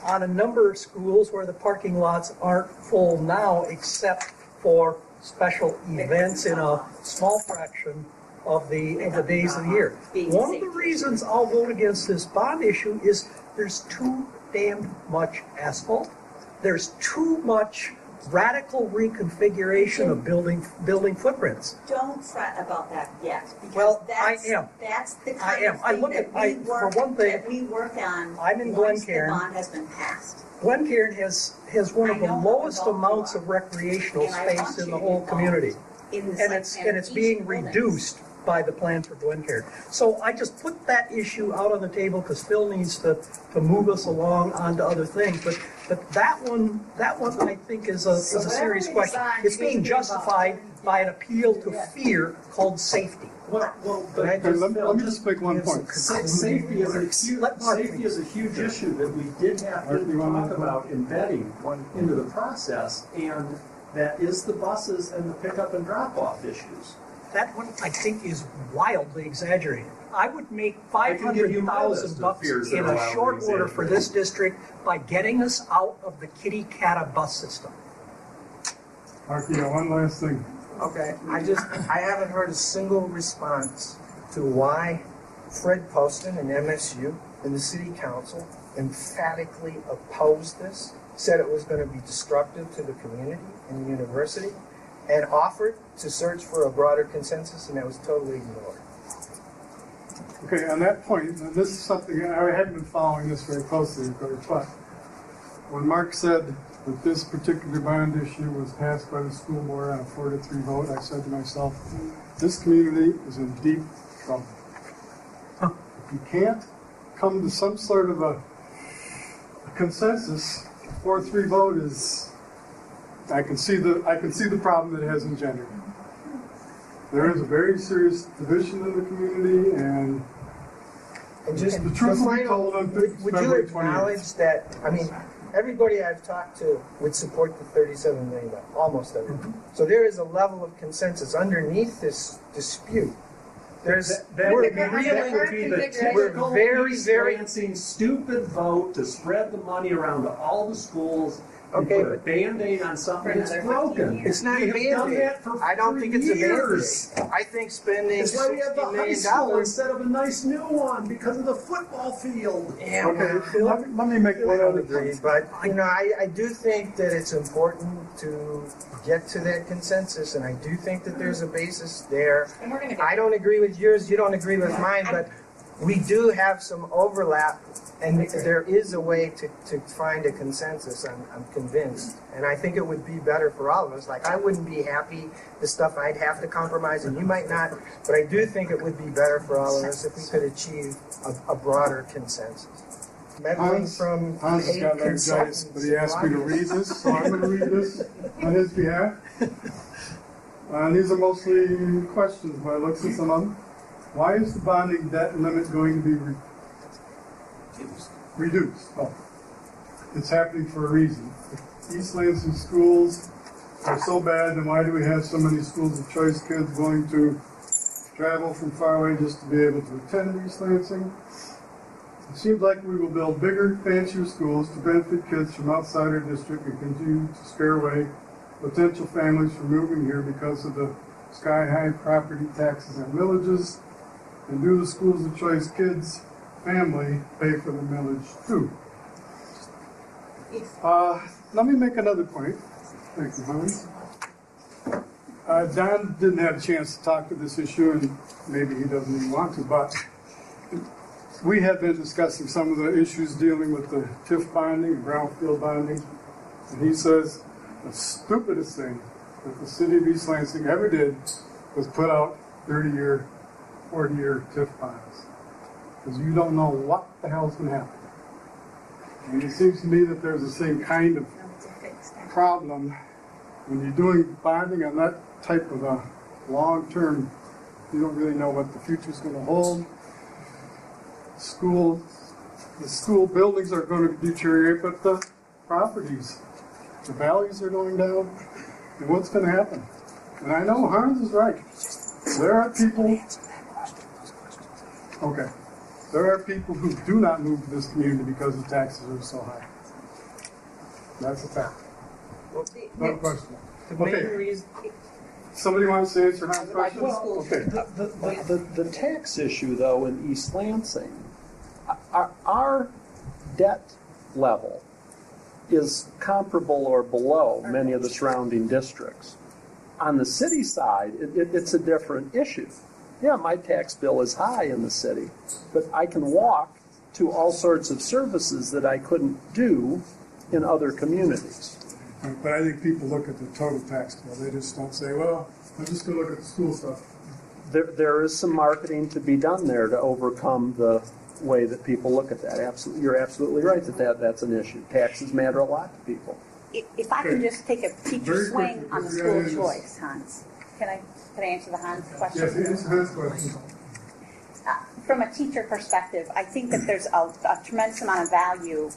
K: on a number of schools where the parking lots aren't full now except for special events in a small fraction of the days of the year. One of the reasons I'll vote against this bond issue is there's too damn much asphalt. There's too much radical reconfiguration of building footprints.
F: Don't fret about that yet. Because
K: Well,
F: that's,
K: I am.
F: That's the
K: I
F: kind
K: am.
F: of
K: I
F: thing
K: look
F: that
K: at-
F: we
K: I-
F: work,
K: for one thing,
F: that we work on
K: I'm in
F: once
K: Glencairn.
F: the bond has been passed.
K: Glencairn has one of
F: I
K: the
F: know how
K: lowest
F: involved you
K: amounts
F: are.
K: of recreational
F: And I
K: space
F: want
K: in
F: you
K: the
F: to
K: whole
F: be
K: community.
F: involved in the
K: And
F: site
K: it's
F: plan
K: being
F: of each building.
K: reduced by the plan for Glencairn. So I just put that issue out on the table because Phil needs to move us along onto other things. But that one I think is a serious question. It's being justified by an appeal to fear called safety.
L: But
B: Okay, let me just make one point.
L: Safety is a huge issue that we did have
B: Mark,
L: to
B: you want
L: talk
B: to-
L: about embedding into the process, and that is the buses and the pickup and drop-off issues.
K: That one I think is wildly exaggerated. I would make
L: I can give you my list
K: 500,000
L: of
K: bucks
L: fears that
K: in
L: are
K: a
L: wildly
K: short order for
L: exaggerated.
K: this district by getting us out of the kitty cata bus system.
B: Mark, you got one last thing.
J: Okay, I haven't heard a single response to why Fred Poston and MSU and the city council emphatically opposed this, said it was going to be destructive to the community and the university, and offered to search for a broader consensus, and that was totally ignored.
B: Okay, on that point, and this is something, I hadn't been following this very closely, of course, but when Mark said that this particular bond issue was passed by the school board on a 4-3 vote, I said to myself, this community is in deep trouble. If you can't come to some sort of a consensus, 4-3 vote is, I can see the problem that it has engendered. There is a very serious division in the community, and
J: just
B: the truth will be
J: final-
B: told on
J: would you
B: February 28th.
J: acknowledge that, I mean, everybody I've talked to would support the $37 million, almost everybody. So there is a level of consensus underneath this dispute. We're
L: That would be the typical
J: very,
L: East
J: very-
L: Lansing stupid vote to spread the money around to all the schools and
J: Okay,
L: put a Band-Aid on something that's broken.
J: It's not
L: We
J: a
L: have done
J: Band-Aid.
L: that for
J: I don't think it's a
L: years.
J: Band-Aid. I think spending
L: That's why we have the
J: $60
L: high
J: million
L: school instead of a nice new one because of the football field.
J: Yeah,
B: Okay, let me make
J: I
B: one
J: don't
B: other
J: agree,
B: point.
J: but I do think that it's important to get to that consensus, and I do think that there's a basis there.
G: And we're going to
J: I don't agree with yours, you don't agree with mine, but we do have some overlap, and there is a way to find a consensus, I'm convinced. And I think it would be better for all of us. Like, I wouldn't be happy, the stuff I'd have to compromise, and you might not, but I do think it would be better for all of us if we could achieve a broader consensus. Meddling from
B: Hans has
J: paid
B: got laryngitis,
J: consultants
B: but he asked me to read this, so I'm going to read this on his behalf. And these are mostly questions, but I looked at some of them. Why is the bonding debt limit going to be reduced? Oh, it's happening for a reason. If East Lansing schools are so bad, then why do we have so many schools of choice kids going to travel from far away just to be able to attend East Lansing? It seems like we will build bigger, fancier schools to benefit kids from outside our district and continue to scare away potential families from moving here because of the sky-high property taxes and millages. And do the schools of choice kids' family pay for the millage too? Let me make another point. Thank you, Hans. Don didn't have a chance to talk to this issue, and maybe he doesn't even want to, but we have been discussing some of the issues dealing with the TIF bonding and brownfield bonding, and he says the stupidest thing that the city of East Lansing ever did was put out 30-year, 40-year TIF bonds, because you don't know what the hell's going to happen. And it seems to me that there's the same kind of problem when you're doing bonding on that type of a long-term. You don't really know what the future's going to hold. The school buildings are going to deteriorate, but the properties, the values are going down. And what's going to happen? And I know Hans is right. There are people. Okay. There are people who do not move to this community because the taxes are so high. That's a fact. No question. Okay. Somebody wants to answer Hans' question? Okay.
D: The tax issue, though, in East Lansing, our debt level is comparable or below many of the surrounding districts. On the city side, it's a different issue. Yeah, my tax bill is high in the city, but I can walk to all sorts of services that I couldn't do in other communities.
B: But I think people look at the total tax bill. They just don't say, well, I'm just going to look at the school stuff.
D: There is some marketing to be done there to overcome the way that people look at that. You're absolutely right that's an issue. Taxes matter a lot to people.
F: If I can just take a teacher swing on the school choice, Hans. Can I answer the Hans question?
B: Yes, answer Hans' question.
F: From a teacher perspective, I think that there's a tremendous amount of value.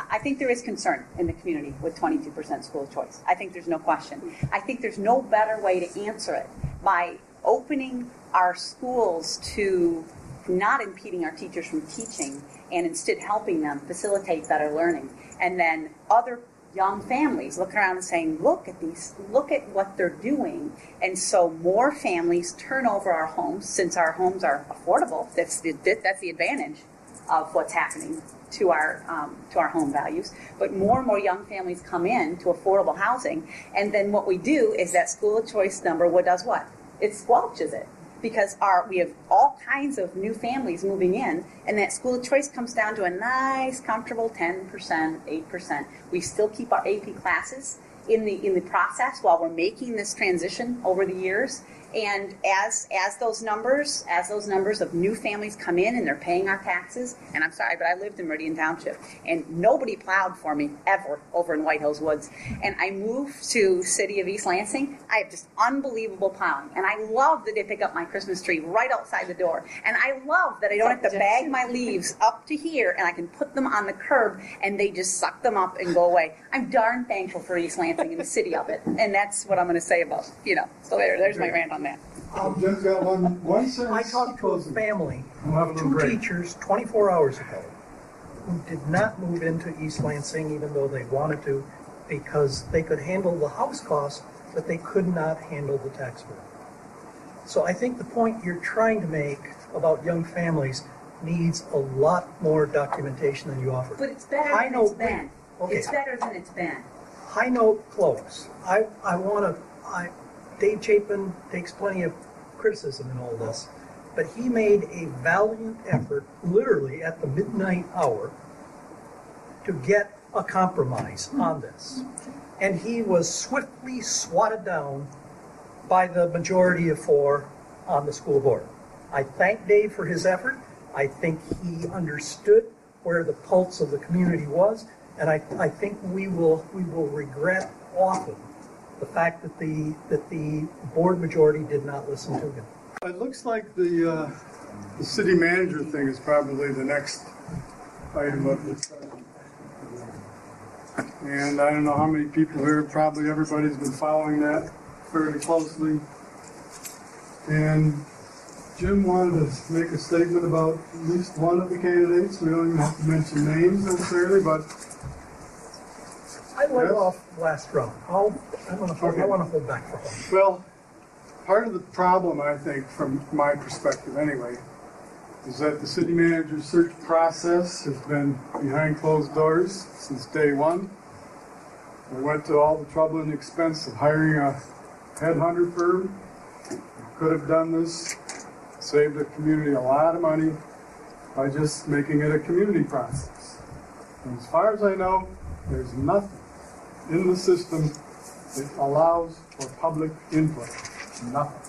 F: I think there is concern in the community with 22% school choice. I think there's no question. I think there's no better way to answer it by opening our schools to not impeding our teachers from teaching and instead helping them facilitate better learning. And then other young families looking around and saying, look at what they're doing. And so more families turn over our homes, since our homes are affordable. That's the advantage of what's happening to our home values. But more and more young families come in to affordable housing. And then what we do is that school of choice number, does what? It squelches it. Because we have all kinds of new families moving in, and that school of choice comes down to a nice, comfortable 10%, 8%. We still keep our AP classes in the process while we're making this transition over the years. And as those numbers of new families come in and they're paying our taxes, and I'm sorry, but I lived in Meridian Township, and nobody plowed for me ever over in White Hills Woods. And I moved to city of East Lansing. I have just unbelievable plowing, and I love that they pick up my Christmas tree right outside the door. And I love that I don't have to bag my leaves up to here, and I can put them on the curb, and they just suck them up and go away. I'm darn thankful for East Lansing and the city of it, and that's what I'm going to say about, So there's my rant on that.
B: Just got one sentence.
K: I talked to a family, two teachers, 24 hours ago, who did not move into East Lansing even though they wanted to, because they could handle the house costs, but they could not handle the tax bill. So I think the point you're trying to make about young families needs a lot more documentation than you offer.
F: But it's better than it's been. Okay. It's better than it's been.
K: High note close. Dave Chapin takes plenty of criticism in all this, but he made a valiant effort, literally at the midnight hour, to get a compromise on this. And he was swiftly swatted down by the majority of 4 on the school board. I thank Dave for his effort. I think he understood where the pulse of the community was, and I think we will regret often the fact that the board majority did not listen to him.
B: It looks like the city manager thing is probably the next item of discussion. And I don't know how many people here, probably everybody's been following that fairly closely. And Jim wanted to make a statement about at least one of the candidates. We don't even have to mention names necessarily, but
K: I went off last round. I want to hold back for home.
B: Well, part of the problem, I think, from my perspective anyway, is that the city manager search process has been behind closed doors since day one. We went to all the trouble and expense of hiring a headhunter firm. We could have done this, saved the community a lot of money by just making it a community process. And as far as I know, there's nothing in the system that allows for public input. Nothing.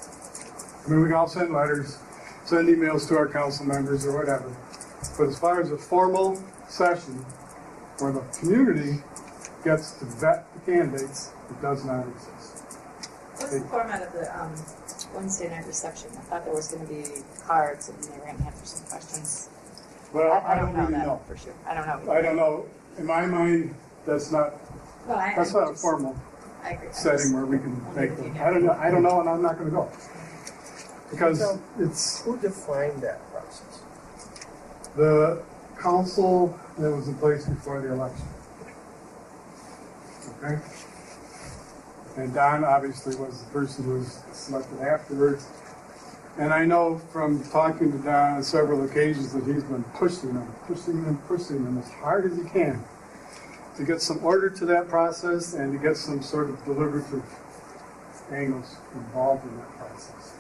B: I mean, we can all send letters, send emails to our council members or whatever. But as far as a formal session where the community gets to vet the candidates, it does not exist.
G: What's the format of the Wednesday night reception? I thought there was going to be cards and they were going to answer some questions.
B: Well,
G: I don't know
B: really
G: that
B: know.
G: for sure. I don't know.
B: I don't know. In my mind, that's not a formal setting where we can make them. I don't know, and I'm not going to go. Because it's...
J: Who defined that process?
B: The council that was in place before the election. Okay? And Don obviously was the person who was selected afterwards. And I know from talking to Don on several occasions that he's been pushing them as hard as he can to get some order to that process and to get some sort of deliberative angles involved in that process.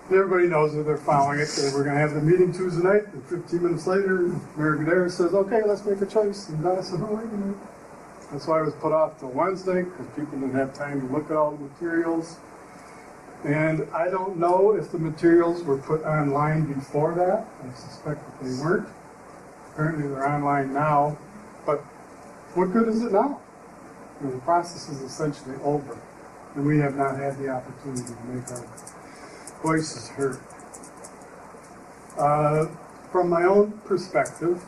B: And everybody knows that they're following it. We're going to have the meeting Tuesday night, and 15 minutes later, Mayor Gadara says, okay, let's make a choice. And Don said, oh, wait a minute. That's why it was put off till Wednesday, because people didn't have time to look at all the materials. And I don't know if the materials were put online before that. I suspect that they weren't. Apparently they're online now. But what good is it now? The process is essentially over. And we have not had the opportunity to make our voices heard. From my own perspective,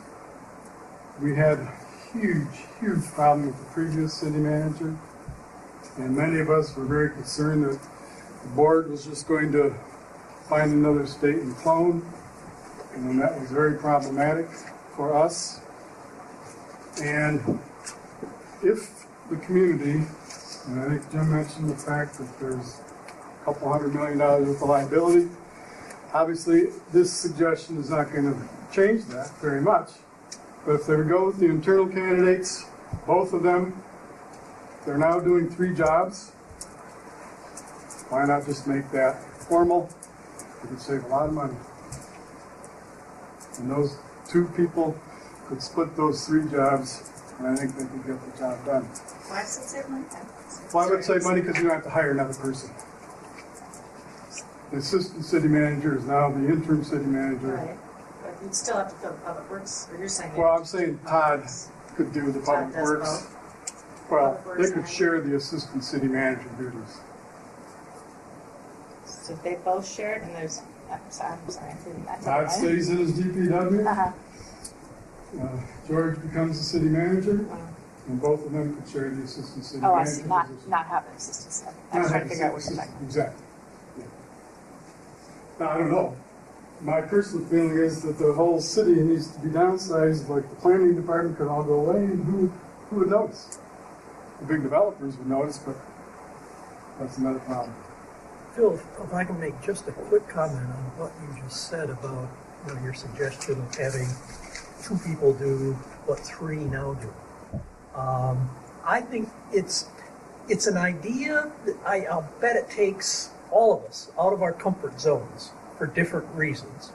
B: we had a huge problem with the previous city manager. And many of us were very concerned that the board was just going to find another state and clone, and that was very problematic for us. And if the community, and I think Jim mentioned the fact that there's a couple $100 million worth of liability, obviously this suggestion is not going to change that very much. But if they would go with the internal candidates, both of them, they're now doing 3 jobs. Why not just make that formal? We could save a lot of money. And those 2 people could split those 3 jobs, and I think they could get the job done.
G: Why does it save money?
B: Why would it save money? Because you don't have to hire another person. The assistant city manager is now the interim city manager.
G: Right. But you'd still have to fill public works, or you're saying...
B: Well, I'm saying Todd could do the public works. Well, they could share the assistant city manager duties.
G: So if they both share it, and there's... I'm sorry.
B: Todd stays in his DPW. George becomes the city manager, and both of them could share the assistant city manager.
G: I see. Not have an assistant city. I was trying to figure out what you're talking about.
B: Exactly. Yeah. Now, I don't know. My personal feeling is that the whole city needs to be downsized, like the planning department could all go away, and who would notice? The big developers would notice, but that's another problem.
K: Phil, if I can make just a quick comment on what you just said about your suggestion of having 2 people do what 3 now do. I think it's an idea that I'll bet it takes all of us out of our comfort zones for different reasons.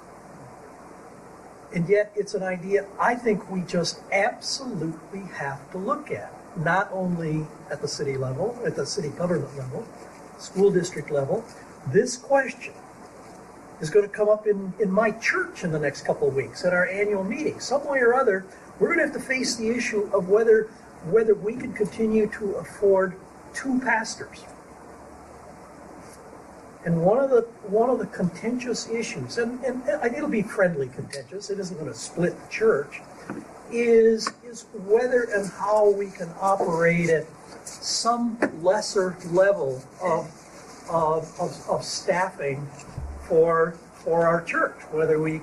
K: And yet it's an idea I think we just absolutely have to look at, not only at the city level, at the city government level, school district level. This question is going to come up in my church in the next couple of weeks at our annual meeting. Some way or other, we're going to have to face the issue of whether we can continue to afford 2 pastors. And one of the contentious issues, and it'll be friendly contentious, it isn't going to split the church, is whether and how we can operate at some lesser level of staffing for our church, whether we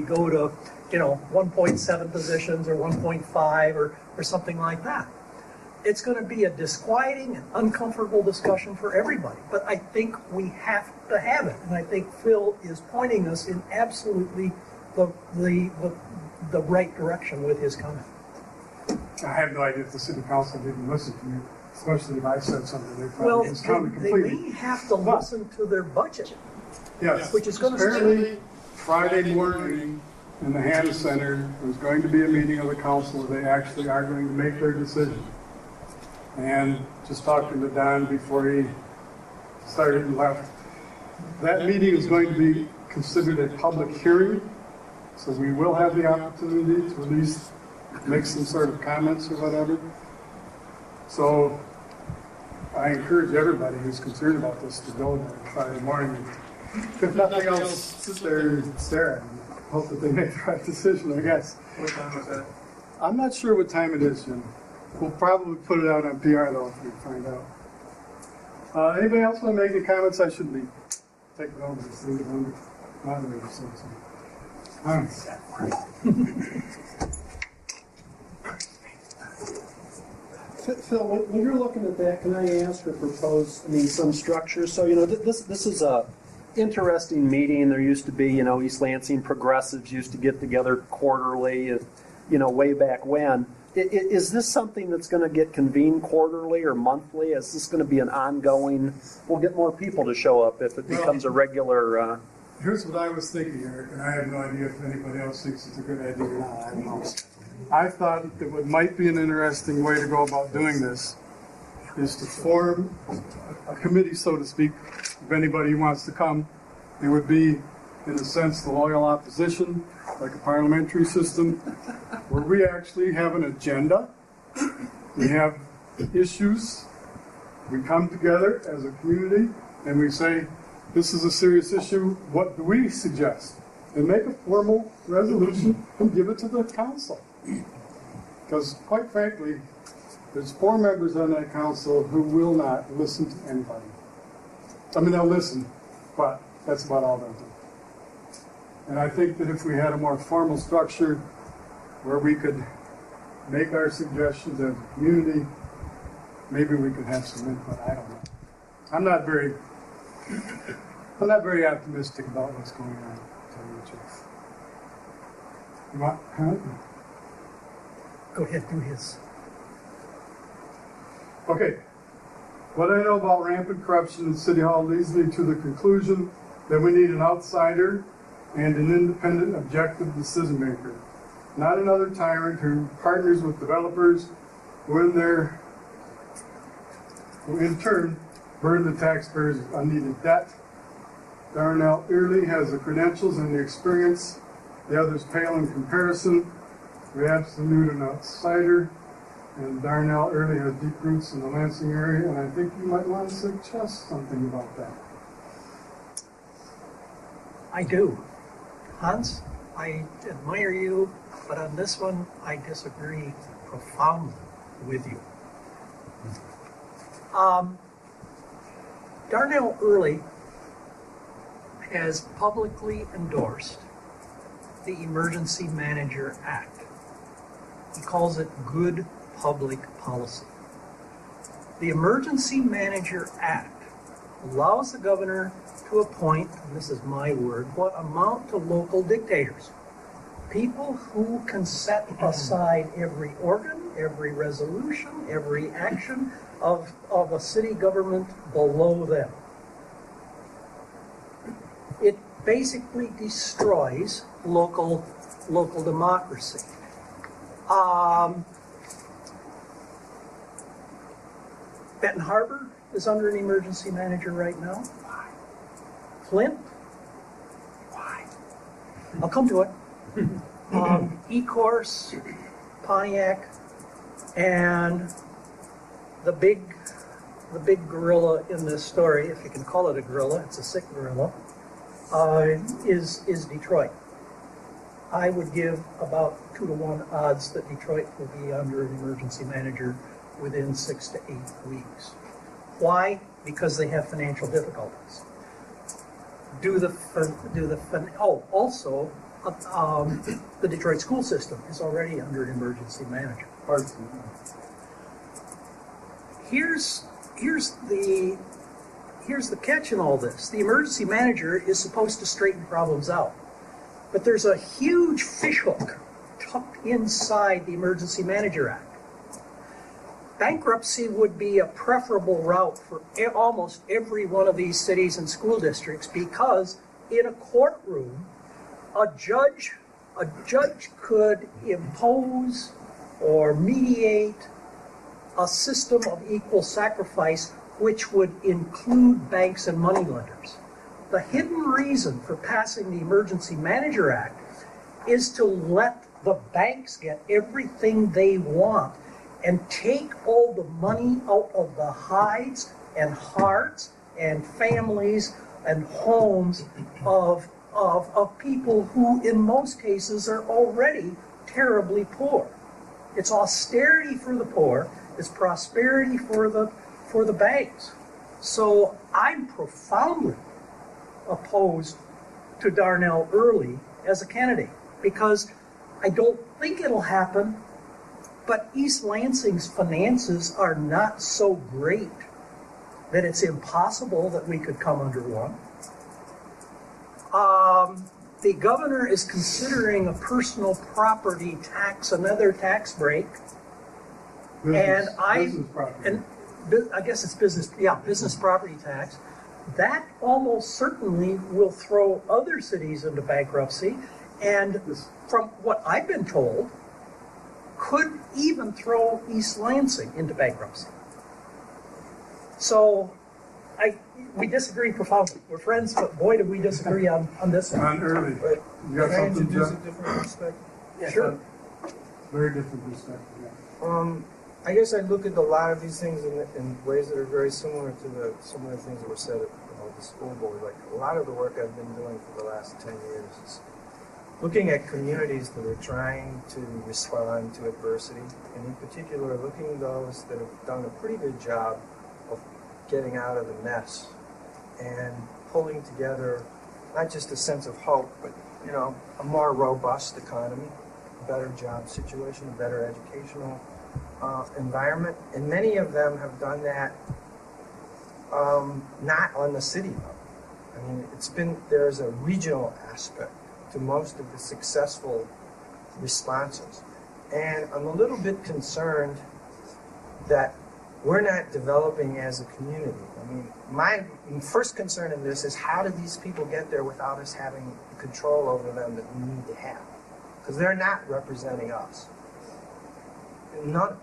K: go to 1.7 positions or 1.5 or something like that. It's going to be a disquieting and uncomfortable discussion for everybody, but I think we have to have it, and I think Phil is pointing us in absolutely the right direction with his comment.
B: I have no idea if the city council didn't listen to me, especially if I said something. They probably discounted
K: they
B: completely.
K: may have to listen to their budget.
B: Yes.
K: Which is going to
B: apparently Friday morning in the Hannah Center, there's going to be a meeting of the council where they actually are going to make their decision. And just talking to Don before he started and left, that meeting is going to be considered a public hearing, so we will have the opportunity to at least make some sort of comments or whatever. So I encourage everybody who's concerned about this to go there Friday morning. If nothing else, sit there and stare at them. Hope that they make the right decision, I guess.
L: What time was that?
B: I'm not sure what time it is, Jim. We'll probably put it out on PR, though, if we find out. Anybody else want to make any comments? I should be taking over this lead under moderator. So. All right.
D: Phil, when you're looking at that, can I ask or propose, some structure? So, this is a interesting meeting. There used to be, East Lansing progressives used to get together quarterly, way back when. Is this something that's going to get convened quarterly or monthly? Is this going to be an ongoing, we'll get more people to show up if it becomes a regular...
B: Here's what I was thinking, Eric, and I have no idea if anybody else thinks it's a good idea or not. I don't know. I thought that what might be an interesting way to go about doing this is to form a committee, so to speak, if anybody wants to come. It would be, in a sense, the loyal opposition, like a parliamentary system, where we actually have an agenda, we have issues, we come together as a community, and we say, this is a serious issue, what do we suggest? And make a formal resolution and give it to the council. Because, quite frankly, there's 4 members on that council who will not listen to anybody. I mean, they'll listen, but that's about all they'll do. And I think that if we had a more formal structure where we could make our suggestions as a community, maybe we could have some input. I don't know. I'm not very optimistic about what's going on, to tell you the truth. You want? Huh?
K: Go ahead, do his.
B: Okay. What I know about rampant corruption in City Hall leads me to the conclusion that we need an outsider and an independent, objective decision maker. Not another tyrant who partners with developers who in turn burden the taxpayers with unneeded debt. Darnell Early has the credentials and the experience. The others pale in comparison. We absolute an outsider. And Darnell Early has deep roots in the Lansing area, and I think you might want to suggest something about that.
K: I do. Hans, I admire you, but on this one, I disagree profoundly with you. Darnell Early has publicly endorsed the Emergency Manager Act. He calls it good public policy. The Emergency Manager Act allows the governor to appoint, and this is my word, what amount to local dictators. People who can set aside every organ, every resolution, every action of a city government below them. It basically destroys local democracy. Benton Harbor is under an emergency manager right now. Why? Flint? Why? I'll come to it. E-Course, Pontiac, and the big gorilla in this story, if you can call it a gorilla, it's a sick gorilla, is Detroit. I would give about 2-to-1 odds that Detroit will be under an emergency manager within 6 to 8 weeks. Why? Because they have financial difficulties. Also, the Detroit school system is already under an emergency manager. Here's the catch in all this. The emergency manager is supposed to straighten problems out. But there's a huge fishhook tucked inside the Emergency Manager Act. Bankruptcy would be a preferable route for almost every one of these cities and school districts because in a courtroom, a judge could impose or mediate a system of equal sacrifice which would include banks and moneylenders. The hidden reason for passing the Emergency Manager Act is to let the banks get everything they want and take all the money out of the hides and hearts and families and homes of people who in most cases are already terribly poor. It's austerity for the poor, it's prosperity for the banks. So I'm profoundly opposed to Darnell Early as a candidate because I don't think it'll happen, but East Lansing's finances are not so great that it's impossible that we could come under one. The governor is considering a personal property tax, another tax break.
B: Business property.
K: I guess it's business property tax. That almost certainly will throw other cities into bankruptcy, and from what I've been told, could even throw East Lansing into bankruptcy. So we disagree profoundly. We're friends, but boy, do we disagree on this one.
B: On Early. You got
J: Can I
B: something,
J: introduce
B: Jeff?
J: a different perspective?
K: Yeah, sure.
B: Very different perspective, yeah.
J: I guess I look at a lot of these things in ways that are very similar to some of the things that were said about the school board. Like a lot of the work I've been doing for the last 10 years is looking at communities that are trying to respond to adversity, and in particular looking at those that have done a pretty good job of getting out of the mess and pulling together not just a sense of hope, but a more robust economy, a better job situation, a better educational environment. And many of them have done that not on the city level. I mean, there's a regional aspect to most of the successful responses. And I'm a little bit concerned that we're not developing as a community. I mean, my first concern in this is how did these people get there without us having the control over them that we need to have? Because they're not representing us. None.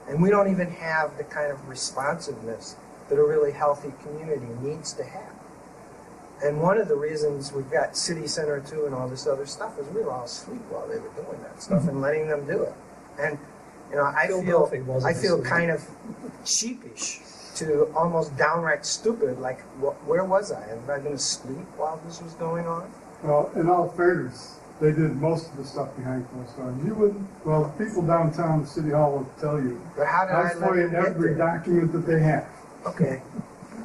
J: And we don't even have the kind of responsiveness that a really healthy community needs to have. And one of the reasons we've got City Center 2 and all this other stuff is we were all asleep while they were doing that stuff and letting them do it. And I feel kind of sheepish to almost downright stupid, like where was I? Have I been asleep while this was going on?
B: Well, in all fairness, they did most of the stuff behind closed doors. You wouldn't, well, people downtown City Hall will tell you.
J: But how did I let them get
B: every
J: there?
B: document that they have.
J: Okay.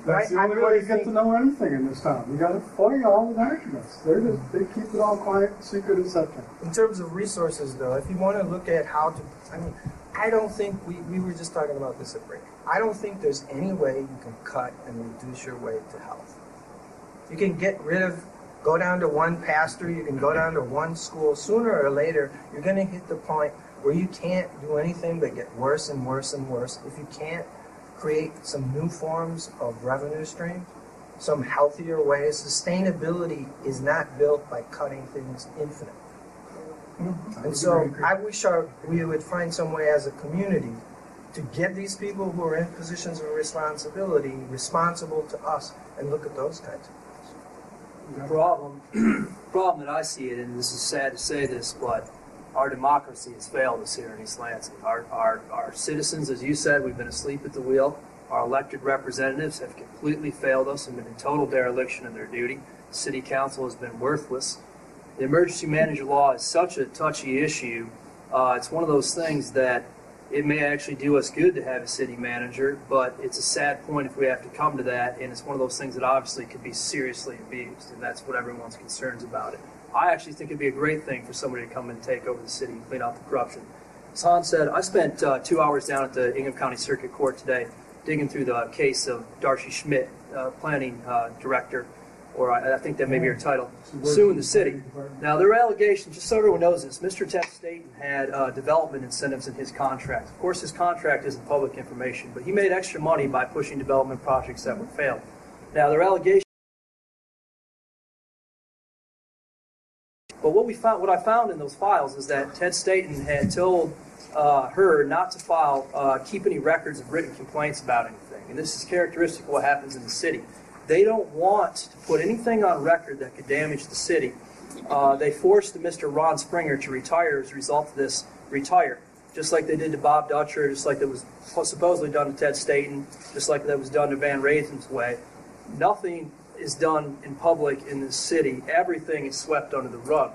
B: That's the only way you get to know anything in this town. You got to FOIA all the documents. They keep it all quiet, secret, etc.
J: In terms of resources, though, if you want to look at how to, I don't think, we were just talking about this at break. I don't think there's any way you can cut and reduce your way to health. You can go down to one pastor, you can go down to one school. Sooner or later, you're going to hit the point where you can't do anything but get worse and worse and worse if you can't create some new forms of revenue stream, some healthier ways. Sustainability is not built by cutting things infinitely. And so I wish we would find some way as a community to get these people who are in positions of responsibility responsible to us and look at those kinds of things.
M: The problem that I see it, and this is sad to say this, but our democracy has failed us here in East Lansing. Our citizens, as you said, we've been asleep at the wheel. Our elected representatives have completely failed us and been in total dereliction of their duty. City council has been worthless. The emergency manager law is such a touchy issue. It's one of those things that it may actually do us good to have a city manager, but it's a sad point if we have to come to that, and it's one of those things that obviously could be seriously abused, and that's what everyone's concerns about it. I actually think it'd be a great thing for somebody to come and take over the city and clean out the corruption. As Hans said, I spent 2 hours down at the Ingham County Circuit Court today digging through the case of Darcy Schmidt, planning director, or I think that may be her title, suing the city. Now, their allegation, just so everyone knows this, Mr. Ted Staten had development incentives in his contract. Of course, his contract isn't public information, but he made extra money by pushing development projects that would fail. Now, their allegation. But what I found in those files is that Ted Staten had told her not to keep any records of written complaints about anything. And this is characteristic of what happens in the city. They don't want to put anything on record that could damage the city. They forced Mr. Ron Springer to retire as a result of this, just like they did to Bob Dutcher, just like that was supposedly done to Ted Staten, just like that was done to Van Raven's way. Nothing is done in public in this city. Everything is swept under the rug.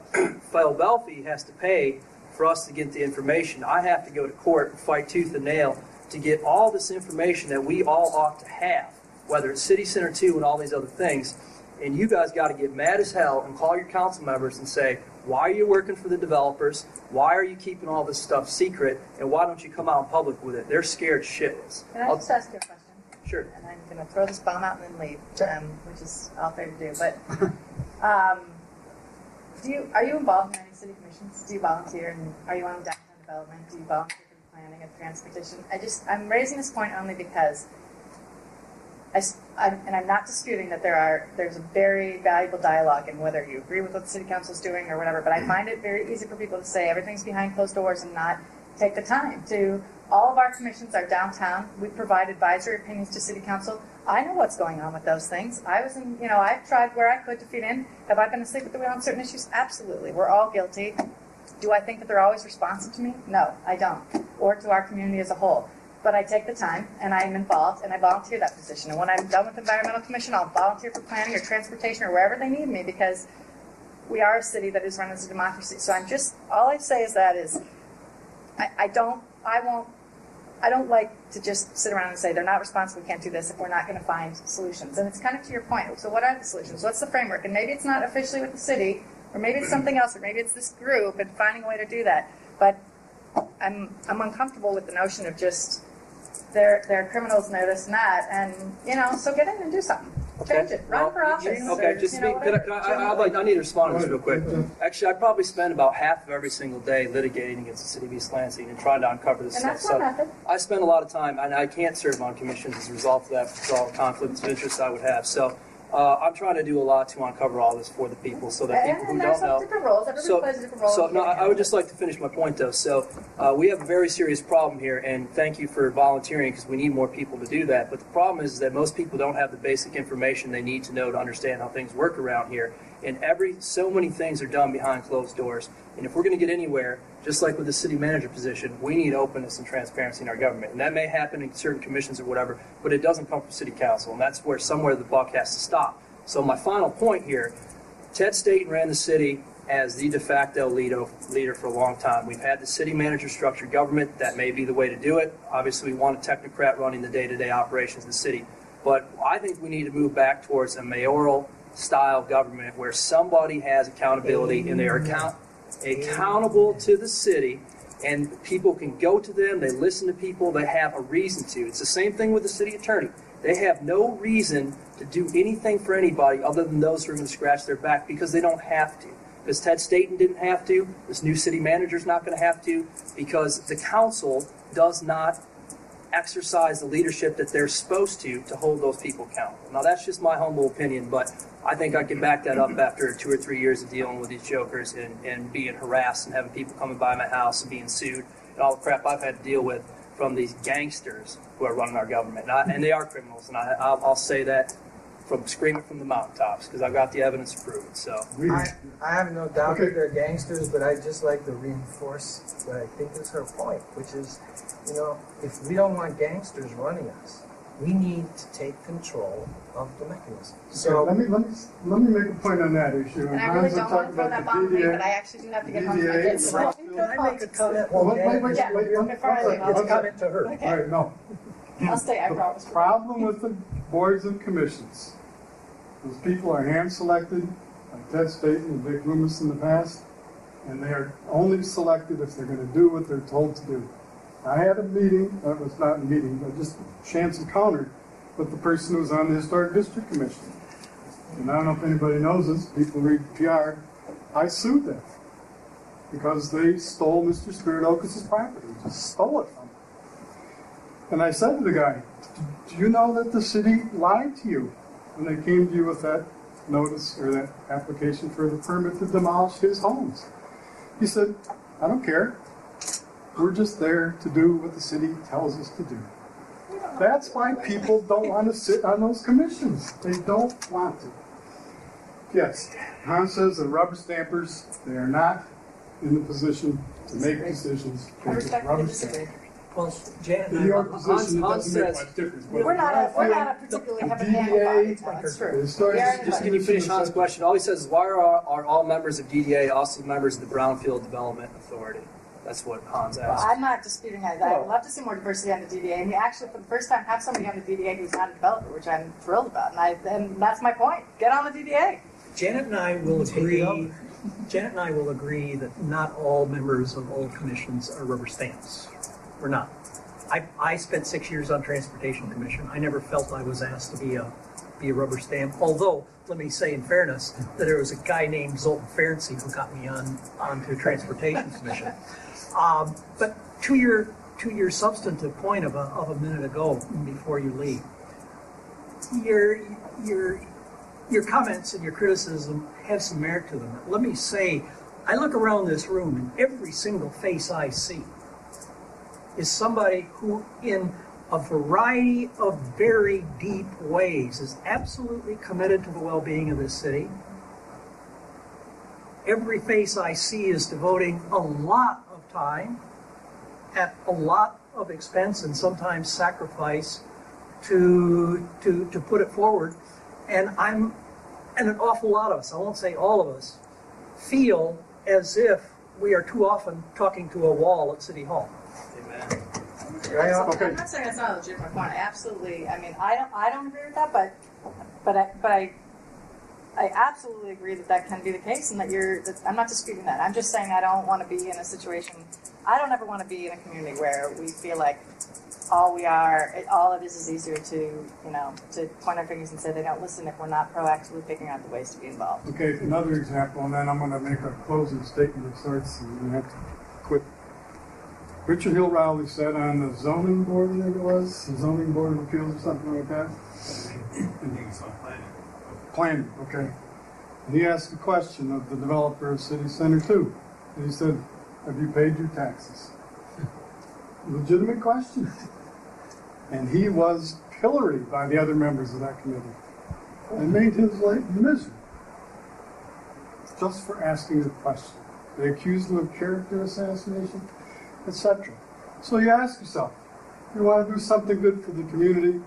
M: Philadelphia has to pay for us to get the information. I have to go to court and fight tooth and nail to get all this information that we all ought to have, whether it's City Center 2 and all these other things. And you guys got to get mad as hell and call your council members and say, why are you working for the developers? Why are you keeping all this stuff secret? And why don't you come out in public with it? They're scared shitless.
G: Can I just ask you a question?
M: Sure.
G: And I'm going to throw this bomb out and then leave, which is all fair to do. But are you involved in any city commissions? Do you volunteer? And are you on downtown development? Do you volunteer for the planning of transportation? I'm raising this point only because I'm not disputing that there's a very valuable dialogue in whether you agree with what the city council is doing or whatever, but I find it very easy for people to say everything's behind closed doors and not take the time to. All of our commissions are downtown. We provide advisory opinions to city council. I know what's going on with those things. I've tried where I could to feed in. Have I been asleep at the wheel on certain issues? Absolutely. We're all guilty. Do I think that they're always responsive to me? No, I don't. Or to our community as a whole. But I take the time, and I'm involved, and I volunteer that position. And when I'm done with Environmental Commission, I'll volunteer for planning or transportation or wherever they need me, because we are a city that is run as a democracy. So all I say is I don't like to just sit around and say they're not responsible, we can't do this if we're not going to find solutions. And it's kind of to your point. So what are the solutions? What's the framework? And maybe it's not officially with the city, or maybe it's something else, or maybe it's this group and finding a way to do that. But I'm uncomfortable with the notion of just they're criminals, no this and that, and so get in and do something. Change it. Run for office.
M: Okay, just speak. I need to respond to this real quick. Actually, I probably spend about half of every single day litigating against the city of East Lansing and trying to uncover this stuff.
G: And that's one method.
M: I spend a lot of time, and I can't serve on commissions as a result of that, for all the conflicts of interest I would have. So I'm trying to do a lot to uncover all this for the people, so that people who don't know.
G: Different roles. Everybody plays a different role.
M: I would just like to finish my point, though. So we have a very serious problem here, and thank you for volunteering, because we need more people to do that. But the problem is that most people don't have the basic information they need to know to understand how things work around here. And so many things are done behind closed doors. And if we're going to get anywhere, just like with the city manager position, we need openness and transparency in our government. And that may happen in certain commissions or whatever, but it doesn't come from city council. And that's where somewhere the buck has to stop. So my final point here, Ted Staten ran the city as the de facto leader for a long time. We've had the city manager structured government. That may be the way to do it. Obviously, we want a technocrat running the day-to-day operations of the city. But I think we need to move back towards a mayoral style government where somebody has accountability and they are accountable to the city, and people can go to them, they listen to people, they have a reason to. It's the same thing with the city attorney. They have no reason to do anything for anybody other than those who are going to scratch their back, because they don't have to. Because Ted Staten didn't have to, this new city manager's not going to have to, because the council does not exercise the leadership that they're supposed to hold those people accountable. Now, that's just my humble opinion, but I think I can back that up after 2 or 3 years of dealing with these jokers and being harassed and having people coming by my house and being sued and all the crap I've had to deal with from these gangsters who are running our government. And they are criminals, and I'll say that from screaming from the mountaintops, because I've got the evidence to prove it. So
J: I have no doubt that they're gangsters, but I'd just like to reinforce what I think is her point, which is, if we don't want gangsters running us, we need to take control of the mechanism. So
B: let me make a point on that issue.
G: And I really don't want to throw that bomb on me, but I actually do have to get home to my kids.
J: Can I make a comment?
G: Before I leave,
J: It's a comment to her.
G: Okay.
B: All right, no.
G: I'll stay. I promise.
B: The problem with the boards and commissions, those people are hand-selected, like Ted Staten and Vic Loomis in the past, and they are only selected if they're going to do what they're told to do. I had a meeting, that was not a meeting, but just chance encounter with the person who was on the Historic District Commission. and I don't know if anybody knows this, people read PR, I sued them because they stole Mr. Spiridakis' property, just stole it from him. And I said to the guy, do you know that the city lied to you when they came to you with that notice or that application for the permit to demolish his homes? He said, I don't care. We're just there to do what the city tells us to do. That's why people don't want to sit on those commissions. They don't want to. Yes, Hans says the rubber stampers, they are not in the position to make decisions.
G: I respectfully disagree.
K: Well, Jan,
B: In your position, it
M: Hans
B: doesn't make
M: says-
B: much difference.
G: We're not a particularly heavy handle body. That's true.
M: Just can you finish Hans' question? All he says is, why are all members of DDA also members of the Brownfield Development Authority? That's what Hans
G: Well,
M: asked.
G: I'm not disputing that. I'd love to see more diversity on the DDA, and we actually, for the first time, have somebody on the DDA who's not a developer, which I'm thrilled about. And that's my point. Get on the DDA.
K: Janet and I will agree. Janet and I will agree that not all members of all commissions are rubber stamps. We're not. I spent 6 years on Transportation Commission. I never felt I was asked to be a rubber stamp. Although, let me say in fairness, that there was a guy named Zoltan Ferenczi who got me onto Transportation Commission. But to your substantive point of a minute ago, before you leave, your comments and your criticism have some merit to them. Let me say, I look around this room and every single face I see is somebody who, in a variety of very deep ways, is absolutely committed to the well-being of this city. Every face I see is devoting a lot of time, at a lot of expense and sometimes sacrifice to put it forward. And an awful lot of us, I won't say all of us, feel as if we are too often talking to a wall at City Hall.
M: Amen.
G: I'm not saying that's not a legitimate point. Absolutely. I mean, I don't agree with that, but I absolutely agree that can be the case, and that I'm not disputing that. I'm just saying I don't want to be in a situation. I don't ever want to be in a community where we feel like all it is easier to point our fingers and say they don't listen if we're not proactively figuring out the ways to be involved.
B: Okay, another example, and then I'm going to make a closing statement of sorts, and we have to quit. Richard Hill Rowley said on the zoning board, I think it was, the zoning board of appeals or something like that. Planning, okay. And he asked the question of the developer of City Center 2. And he said, have you paid your taxes? Legitimate question. And he was pilloried by the other members of that committee. And made his life miserable just for asking the question. They accused him of character assassination, etc. So you ask yourself, you want to do something good for the community,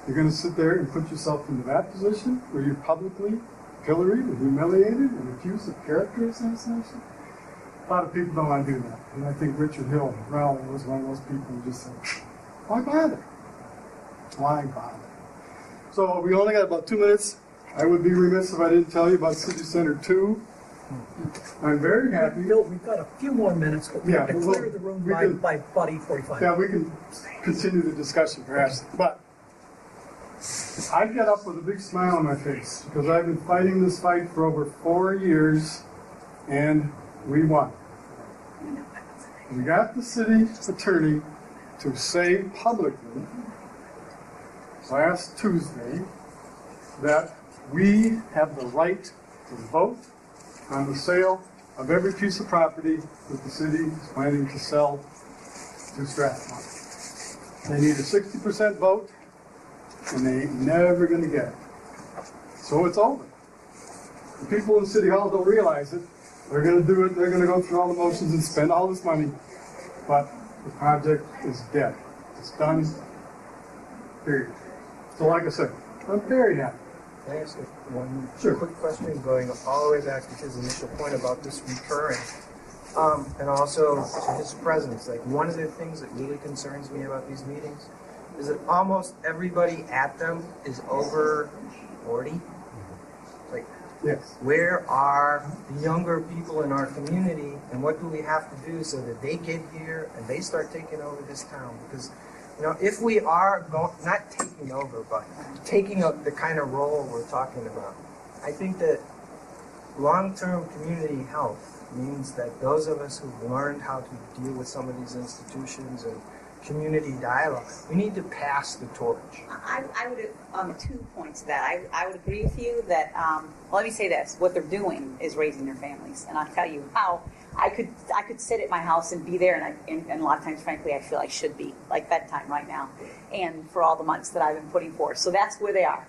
B: you're going to sit there and put yourself into that position where you're publicly pilloried and humiliated and accused of character assassination? A lot of people don't want to do that. And I think Richard Hill Rowley was one of those people who just said, why bother? Why bother? So we only got about 2 minutes. I would be remiss if I didn't tell you about City Center 2. I'm very happy.
K: Bill, we've got a few more minutes, but we have to clear the room by about 8:45.
B: Yeah, we can continue the discussion perhaps. But I get up with a big smile on my face because I've been fighting this fight for over 4 years, and we won. We got the city attorney to say publicly last Tuesday that we have the right to vote on the sale of every piece of property that the city is planning to sell to Strathmore. They need a 60% vote, and they ain't never going to get it. So it's over. The people in City Hall don't realize it. They're going to do it. They're going to go through all the motions and spend all this money. But the project is dead. It's done. Period. So like I said, I'm very happy.
J: Can I ask one
B: Sure.
J: quick question going all the way back to his initial point about this recurring? And also to his presence. Like, one of the things that really concerns me about these meetings is that almost everybody at them is over 40. Like,
B: yes.
J: Where are the younger people in our community, and what do we have to do so that they get here and they start taking over this town? Because if we are not taking over, but taking up the kind of role we're talking about, I think that long-term community health means that those of us who've learned how to deal with some of these institutions and community dialogue, we need to pass the torch.
F: I would, 2 points to that. I would agree with you that, let me say this, what they're doing is raising their families. And I'll tell you how I could sit at my house and be there, and a lot of times, frankly, I feel I should be, like bedtime right now, and for all the months that I've been putting forth. So that's where they are.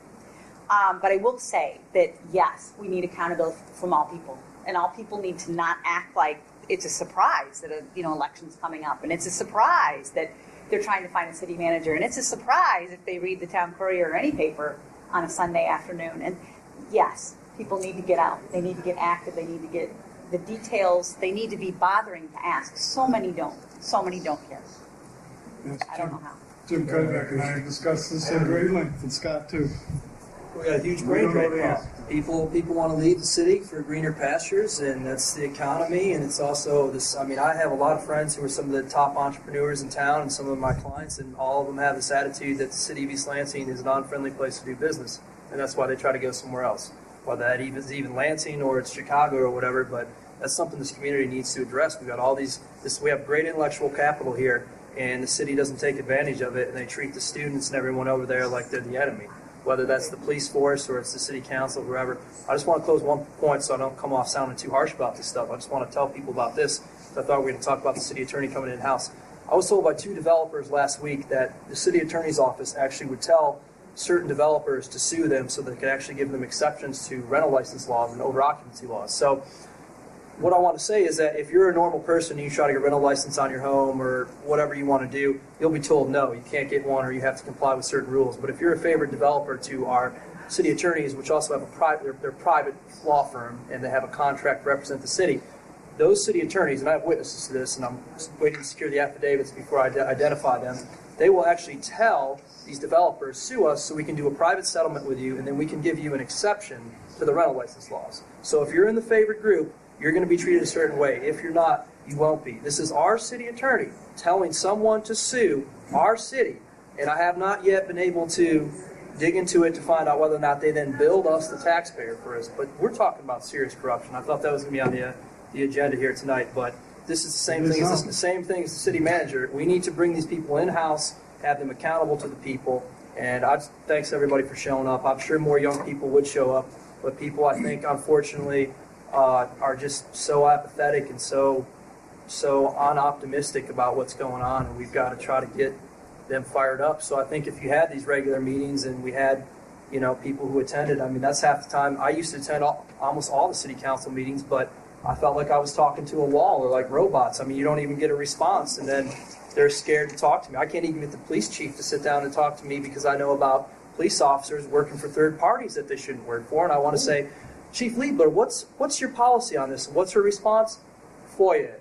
F: But I will say that, yes, we need accountability from all people. And all people need to not act like it's a surprise that election's coming up, and it's a surprise that they're trying to find a city manager, and it's a surprise if they read the Town Courier or any paper on a Sunday afternoon. And yes, people need to get out. They need to get active. They need to get the details. They need to be bothering to ask. So many don't. So many don't care.
B: Yes,
F: I don't know how.
B: Jim Cudbeck and I have discussed this at great length, and Scott too.
M: We got a huge brain drain problem. People want to leave the city for greener pastures, and that's the economy, and it's also this. I mean, I have a lot of friends who are some of the top entrepreneurs in town, and some of my clients, and all of them have this attitude that the city of East Lansing is an unfriendly place to do business, and that's why they try to go somewhere else. Whether that is even Lansing or it's Chicago or whatever, but that's something this community needs to address. We got all these. We have great intellectual capital here, and the city doesn't take advantage of it, and they treat the students and everyone over there like they're the enemy. Whether that's the police force or it's the city council, whoever. I just want to close one point so I don't come off sounding too harsh about this stuff. I just want to tell people about this. I thought we were going to talk about the city attorney coming in-house. I was told by 2 developers last week that the city attorney's office actually would tell certain developers to sue them so they could actually give them exceptions to rental license laws and over-occupancy laws. So what I want to say is that if you're a normal person and you try to get a rental license on your home or whatever you want to do, you'll be told no, you can't get one or you have to comply with certain rules. But if you're a favored developer to our city attorneys, which also have they're private law firm and they have a contract to represent the city, those city attorneys, and I have witnesses to this, and I'm waiting to secure the affidavits before I identify them, they will actually tell these developers, sue us so we can do a private settlement with you, and then we can give you an exception to the rental license laws. So if you're in the favored group, you're going to be treated a certain way. If you're not, you won't be. This is our city attorney telling someone to sue our city, and I have not yet been able to dig into it to find out whether or not they then billed us, the taxpayer, for us. But we're talking about serious corruption. I thought that was going to be on the agenda here tonight, but this is the same thing as the city manager. We need to bring these people in-house, have them accountable to the people, and thanks everybody for showing up. I'm sure more young people would show up, but people, I think, unfortunately, are just so apathetic and so unoptimistic about what's going on, and we've got to try to get them fired up. So I think if you had these regular meetings and we had, people who attended, I mean, that's half the time. I used to attend almost all the city council meetings, but I felt like I was talking to a wall or like robots. I mean, you don't even get a response, and then they're scared to talk to me. I can't even get the police chief to sit down and talk to me because I know about police officers working for third parties that they shouldn't work for, and I want to say, Chief Liebler, what's your policy on this? What's her response? FOIA.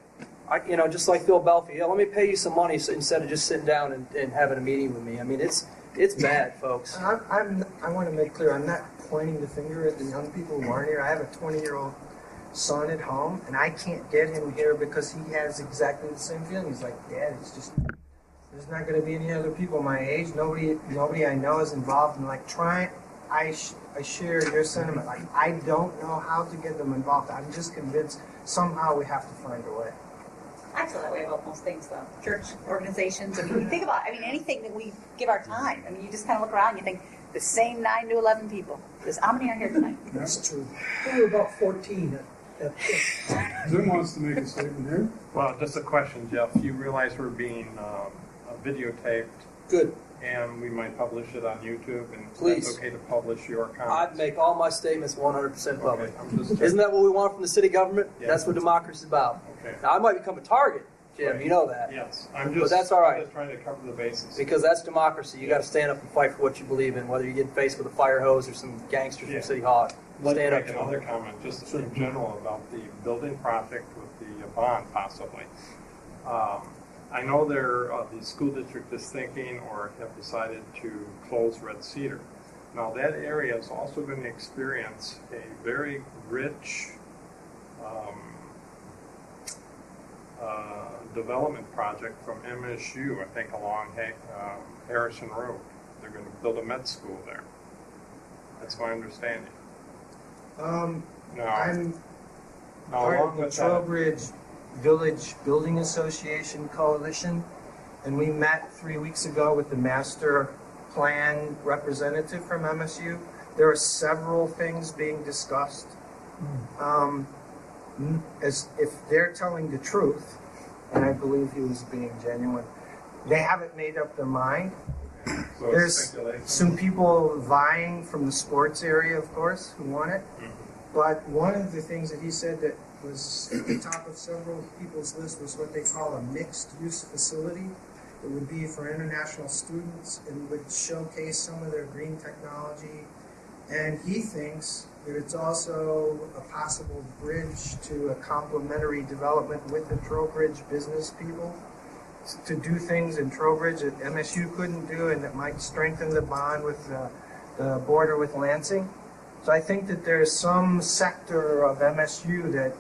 M: Just like Philadelphia, let me pay you some money instead of just sitting down and having a meeting with me. I mean, it's bad, folks.
J: I want to make clear, I'm not pointing the finger at the young people who aren't here. I have a 20-year-old son at home, and I can't get him here because he has exactly the same feeling. He's like, Dad, there's not going to be any other people my age. Nobody I know is involved in I share your sentiment. Like, I don't know how to get them involved. I'm just convinced somehow we have to find a way.
F: I feel that way about most things, though. Church organizations. I mean, you think about anything that we give our time. I mean, you just kind of look around and you think, the same 9 to 11 people. How many are here tonight?
K: That's true. There were about 14.
B: Jim wants to make a statement here.
E: Well, just a question, Jeff. You realize we're being videotaped.
M: Good.
E: And we might publish it on YouTube, and
M: please.
E: It's okay to publish your comments.
M: I'd make all my statements 100% public. Isn't that what we want from the city government? Yeah. That's what democracy is about.
E: Okay.
M: Now, I might become a target, Jim.
E: Right.
M: You know that.
E: Yes.
M: But that's all right.
E: I'm just trying to cover the bases.
M: Because that's democracy. You got to stand up and fight for what you believe in, whether you get faced with a fire hose or some gangsters from City Hall. Stand up.
E: Another comment, just in general, about the building project with the bond, possibly. I know the school district is thinking or have decided to close Red Cedar. Now that area is also going to experience a very rich development project from MSU, I think, along Harrison Road. They're going to build a med school there. That's my understanding.
J: I'm
E: Now,
J: part
E: along
J: of the
E: with that,
J: Trowbridge Village Building Association Coalition, and we met 3 weeks ago with the master plan representative from MSU. There are several things being discussed. As if they're telling the truth, and I believe he was being genuine, they haven't made up their mind.
E: so
J: There's
E: speculation.
J: some people vying from the sports area, of course, who want it. But one of the things that he said that was at the top of several people's list was what they call a mixed-use facility. It would be for international students and would showcase some of their green technology. And he thinks that it's also a possible bridge to a complementary development with the Trowbridge business people to do things in Trowbridge that MSU couldn't do, and that might strengthen the bond with the border with Lansing. So I think that there's some sector of MSU that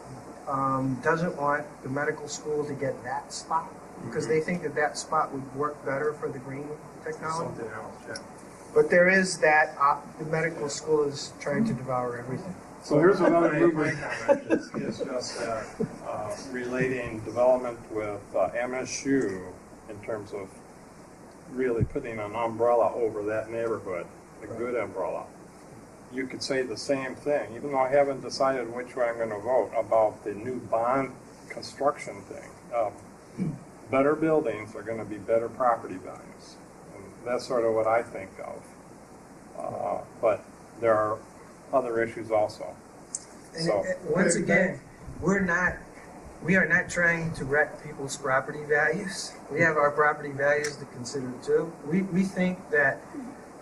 J: doesn't want the medical school to get that spot, because they think that that spot would work better for the green technology.
E: Something else, yeah.
J: But there is that, the medical school is trying to devour everything.
B: So here's another
E: My
B: movement.
E: comment is just relating development with MSU in terms of really putting an umbrella over that neighborhood, a good umbrella. You could say the same thing, even though I haven't decided which way I'm going to vote about the new bond construction thing. Better buildings are going to be better property values. And that's sort of what I think of. But there are other issues also.
J: And
E: So,
J: once again, we are not trying to wreck people's property values. We have our property values to consider too. We think that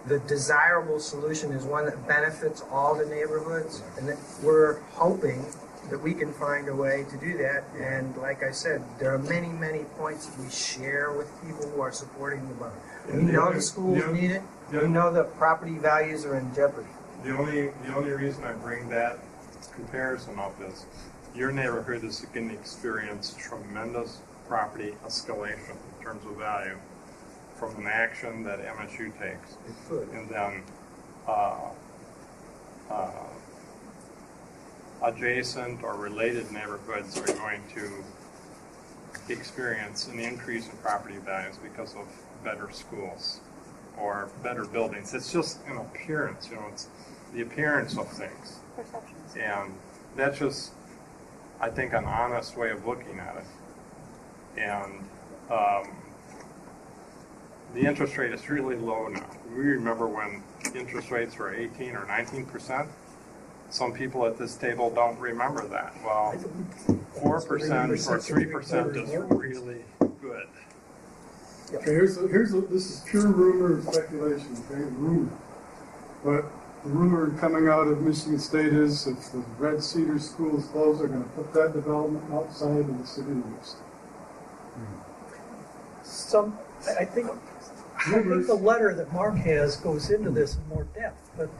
J: the desirable solution is one that benefits all the neighborhoods, and that we're hoping that we can find a way to do that. And like I said, there are many, many points that we share with people who are supporting the bond. We know the schools need it. We know that property values are in jeopardy.
E: the only reason I bring that comparison up is your neighborhood is going to experience tremendous property escalation in terms of value from an action that MSU takes.
J: It could.
E: And then adjacent or related neighborhoods are going to experience an increase in property values because of better schools or better buildings. It's just an appearance, it's the appearance of things.
F: Perceptions.
E: And that's just, I think, an honest way of looking at it. And the interest rate is really low now. We remember when interest rates were 18 or 19%. Some people at this table don't remember that. Well, 4% or 3% is really good.
B: Okay, this is pure rumor and speculation, okay, rumor. But the rumor coming out of Michigan State is if the Red Cedar School is closed, they're going to put that development outside of the city limits.
K: I think the letter that Mark has goes into this in more depth, but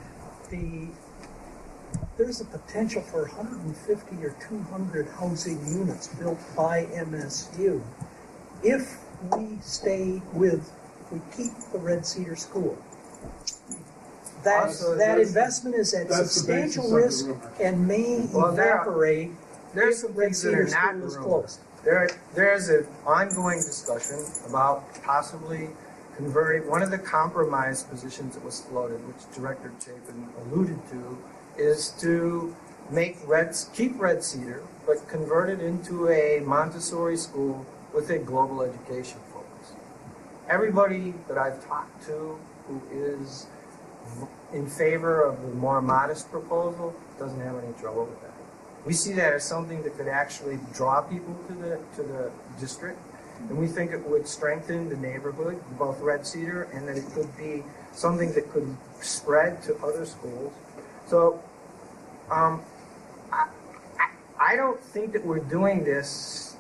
K: there's a potential for 150 or 200 housing units built by MSU if we keep the Red Cedar School. That investment is at substantial risk and may evaporate
J: There's
K: if
J: some
K: Red
J: things that are
K: Cedar
J: not
K: School is
J: rumor.
K: closed.
J: There's an ongoing discussion about possibly converting. One of the compromise positions that was floated, which Director Chapin alluded to, is to keep Red Cedar, but convert it into a Montessori school with a global education focus. Everybody that I've talked to who is in favor of the more modest proposal doesn't have any trouble with that. We see that as something that could actually draw people to the district, and we think it would strengthen the neighborhood, both Red Cedar, and that it could be something that could spread to other schools. So I don't think that we're doing this,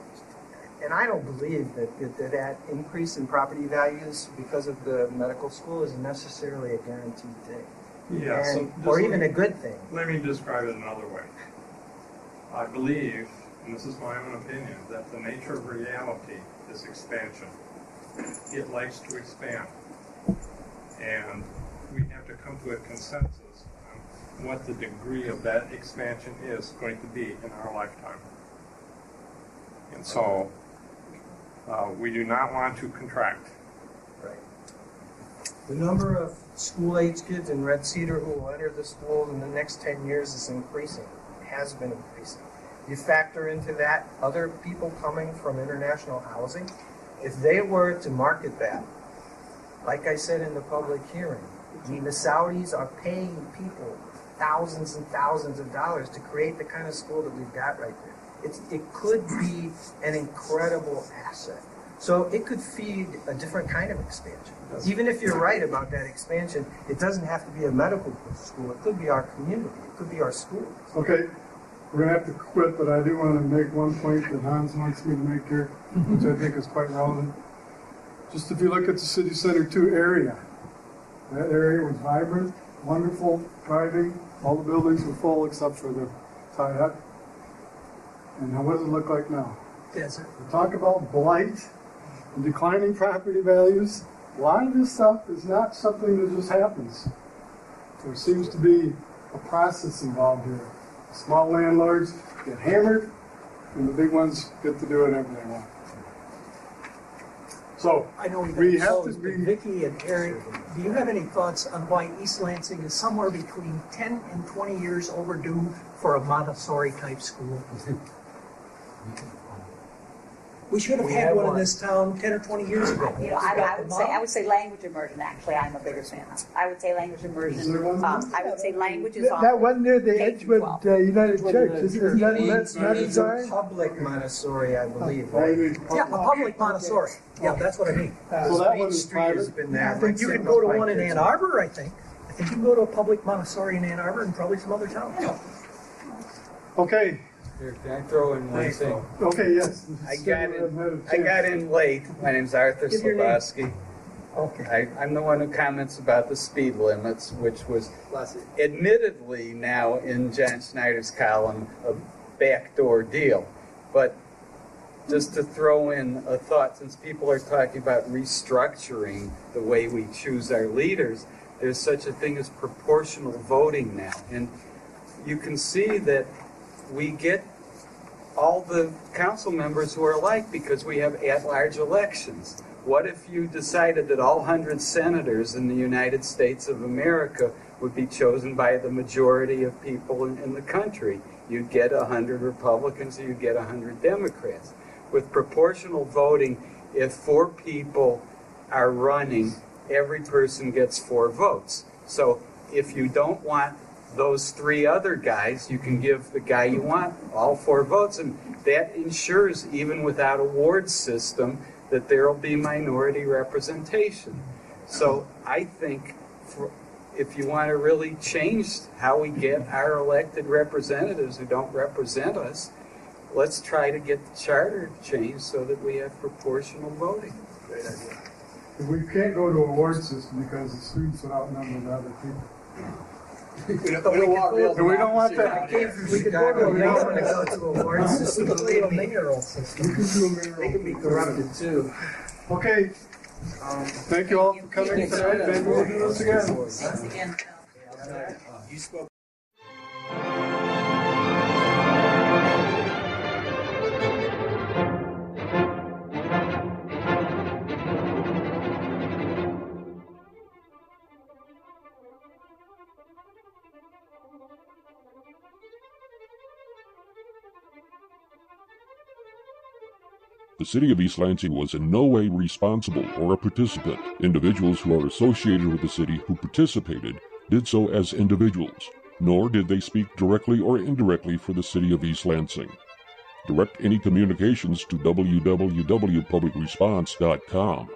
J: and I don't believe that increase in property values because of the medical school is necessarily a guaranteed thing,
E: Yeah,
J: or even a good thing.
E: Let me describe it another way. I believe and this is my own opinion, that the nature of reality is expansion. It likes to expand. And we have to come to a consensus on what the degree of that expansion is going to be in our lifetime. And so we do not want to contract.
J: Right. The number of school-age kids in Red Cedar who will enter the schools in the next 10 years is increasing, has been increasing. You factor into that other people coming from international housing. If they were to market that, like I said in the public hearing, I mean, the Saudis are paying people thousands and thousands of dollars to create the kind of school that we've got right there. It could be an incredible asset. So it could feed a different kind of expansion. Even if you're right about that expansion, it doesn't have to be a medical school. It could be our community. It could be our schools.
B: Okay, we're going to have to quit, but I do want to make one point that Hans wants me to make here, which I think is quite relevant. Just if you look at the City Center 2 area, that area was vibrant, wonderful, thriving. All the buildings were full except for the tie hut. And now what does it look like now?
K: Desert.
B: We talk about blight and declining property values. A lot of this stuff is not something that just happens. There seems to be a process involved here. Small landlords get hammered, and the big ones get to do whatever they want. So
K: I know
B: we have to be.
K: Vicki and Eric, do you have any thoughts on why East Lansing is somewhere between 10 and 20 years overdue for a Montessori type school? We should have had one in this town 10 or 20 years ago.
F: You know, I would say language immersion. Actually, I'm a bigger fan of. I would say language immersion. I would say language is on.
C: That one near the
F: K
C: Edgewood United Church. Isn't that Montessori?
J: Public Montessori, I believe.
K: Yeah, a public Montessori. Yeah, that's what I mean.
B: So that one is
J: Street has
B: private.
J: been
K: I
J: there.
K: think you can go to one in Ann Arbor, I think. I think you can go to a public Montessori in Ann Arbor and probably some other towns.
B: Okay.
N: Here, can I throw in one thing?
B: Okay, yes.
N: I got in late. My name's Arthur
K: Give your name.
N: Slabowski.
K: Okay.
N: I'm the one who comments about the speed limits, which was admittedly now in John Schneider's column a backdoor deal. But just to throw in a thought, since people are talking about restructuring the way we choose our leaders, there's such a thing as proportional voting now. And you can see that we get all the council members who are alike because we have at-large elections. What if you decided that all 100 senators in the United States of America would be chosen by the majority of people in the country? You'd get 100 Republicans or you'd get 100 Democrats. With proportional voting, if 4 people are running, every person gets 4 votes. So if you don't want those 3 other guys, you can give the guy you want all 4 votes, and that ensures, even without a ward system, that there will be minority representation. So I think if you want to really change how we get our elected representatives who don't represent us, let's try to get the charter changed so that we have proportional voting.
J: Great idea.
B: We can't go to a ward system because the students would outnumber the other people.
J: We don't want that.
K: We could go to a mayoral system. We could leave a mayoral system.
B: You can do a mayoral.
J: They can be corrupted too.
B: Okay. Thank you all for coming tonight. Maybe we'll do this again.
F: Thanks again.
J: You spoke.
A: The City of East Lansing was in no way responsible or a participant. Individuals who are associated with the city who participated did so as individuals, nor did they speak directly or indirectly for the City of East Lansing. Direct any communications to www.publicresponse.com.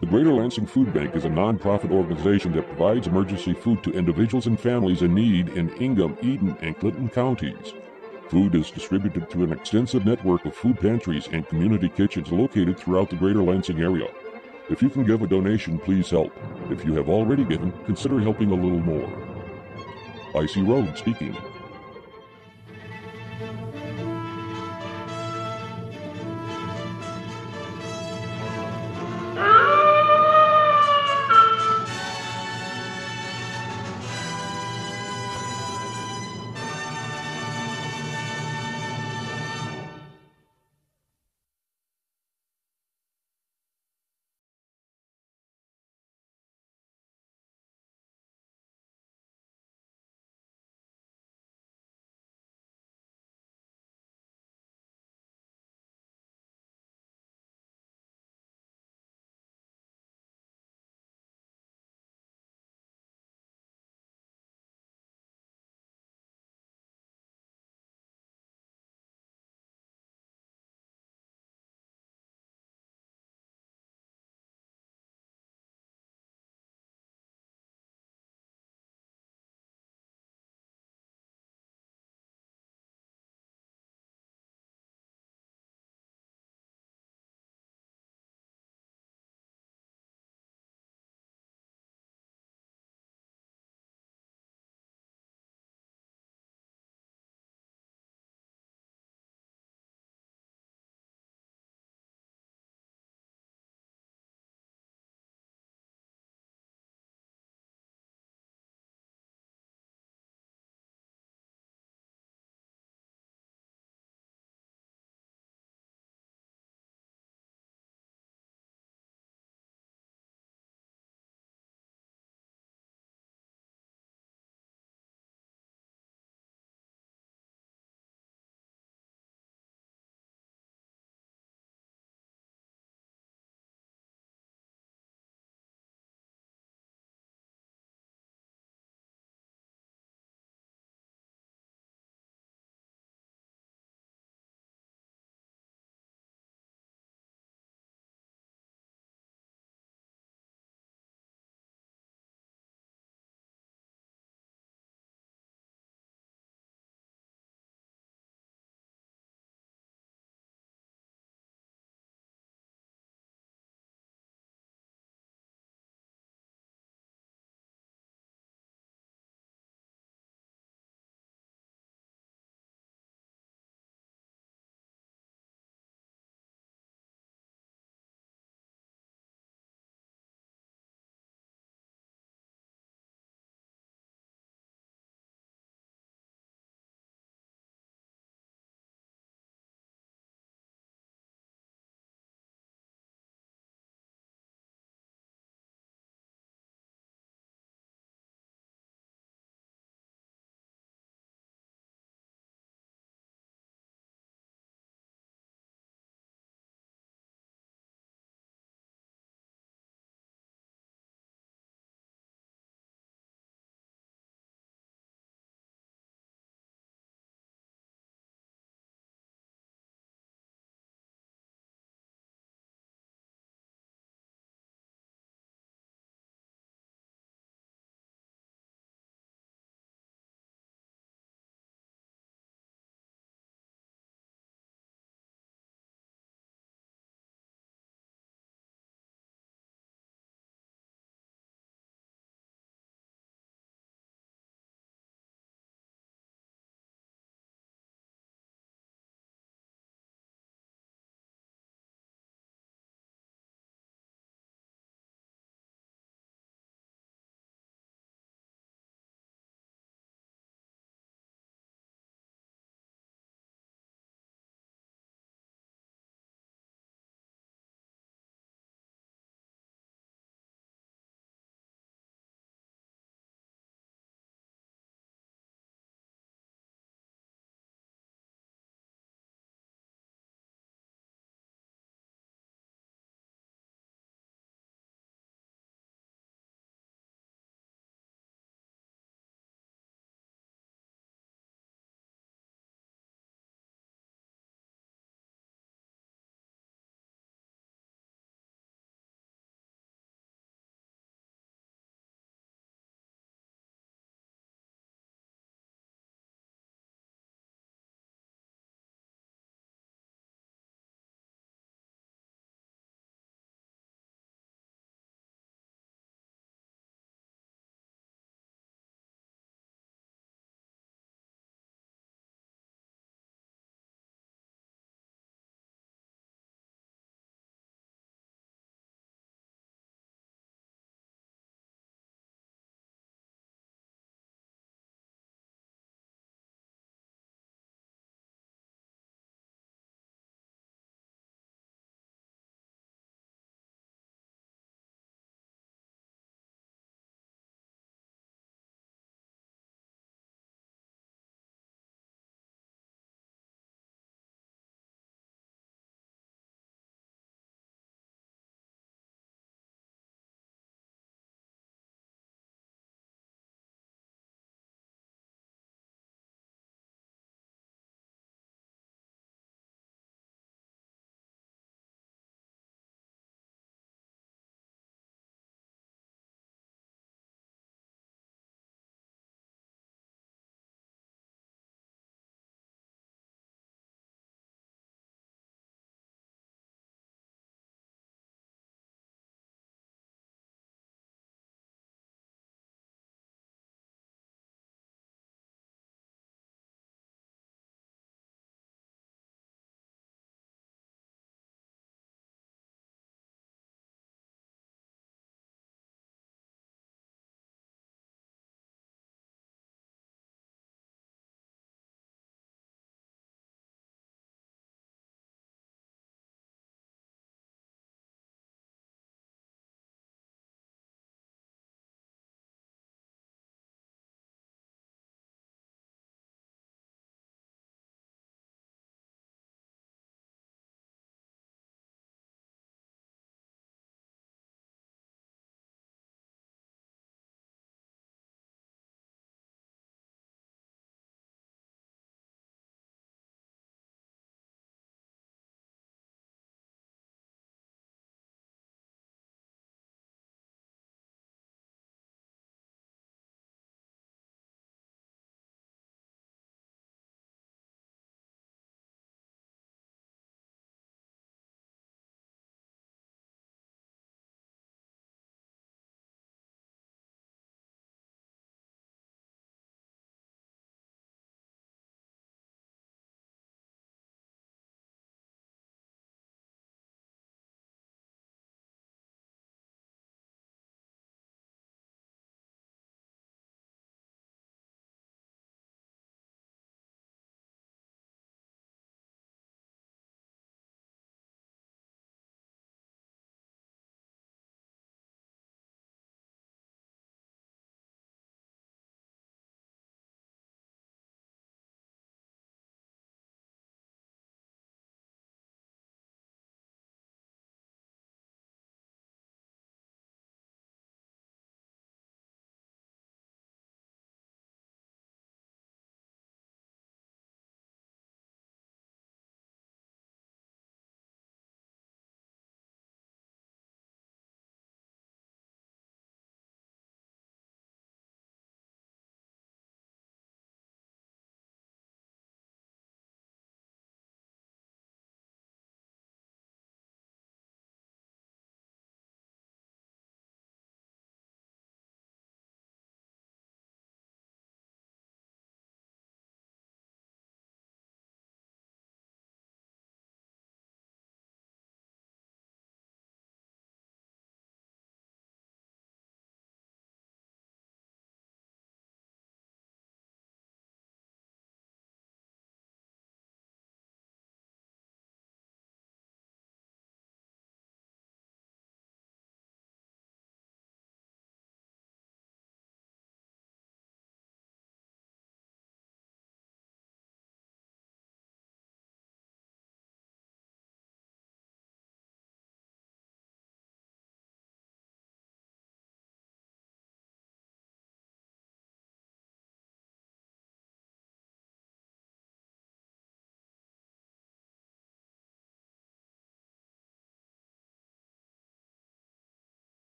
A: The Greater Lansing Food Bank is a non-profit organization that provides emergency food to individuals and families in need in Ingham, Eden, and Clinton counties. Food is distributed through an extensive network of food pantries and community kitchens located throughout the Greater Lansing area. If you can give a donation, please help. If you have already given, consider helping a little more. I.C. Rhodes speaking.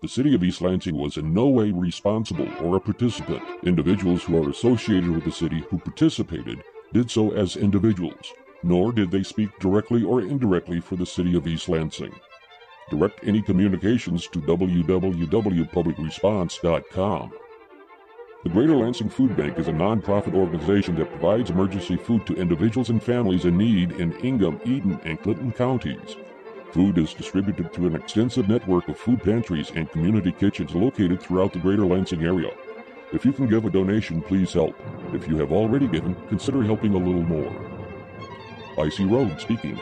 A: The City of East Lansing was in no way responsible or a participant. Individuals who are associated with the city who participated did so as individuals, nor did they speak directly or indirectly for the City of East Lansing. Direct any communications to www.publicresponse.com. The Greater Lansing Food Bank is a nonprofit organization that provides emergency food to individuals and families in need in Ingham, Eden, and Clinton counties. Food is distributed through an extensive network of food pantries and community kitchens located throughout the Greater Lansing area. If you can give a donation, please help. If you have already given, consider helping a little more. I.C. Rhodes speaking.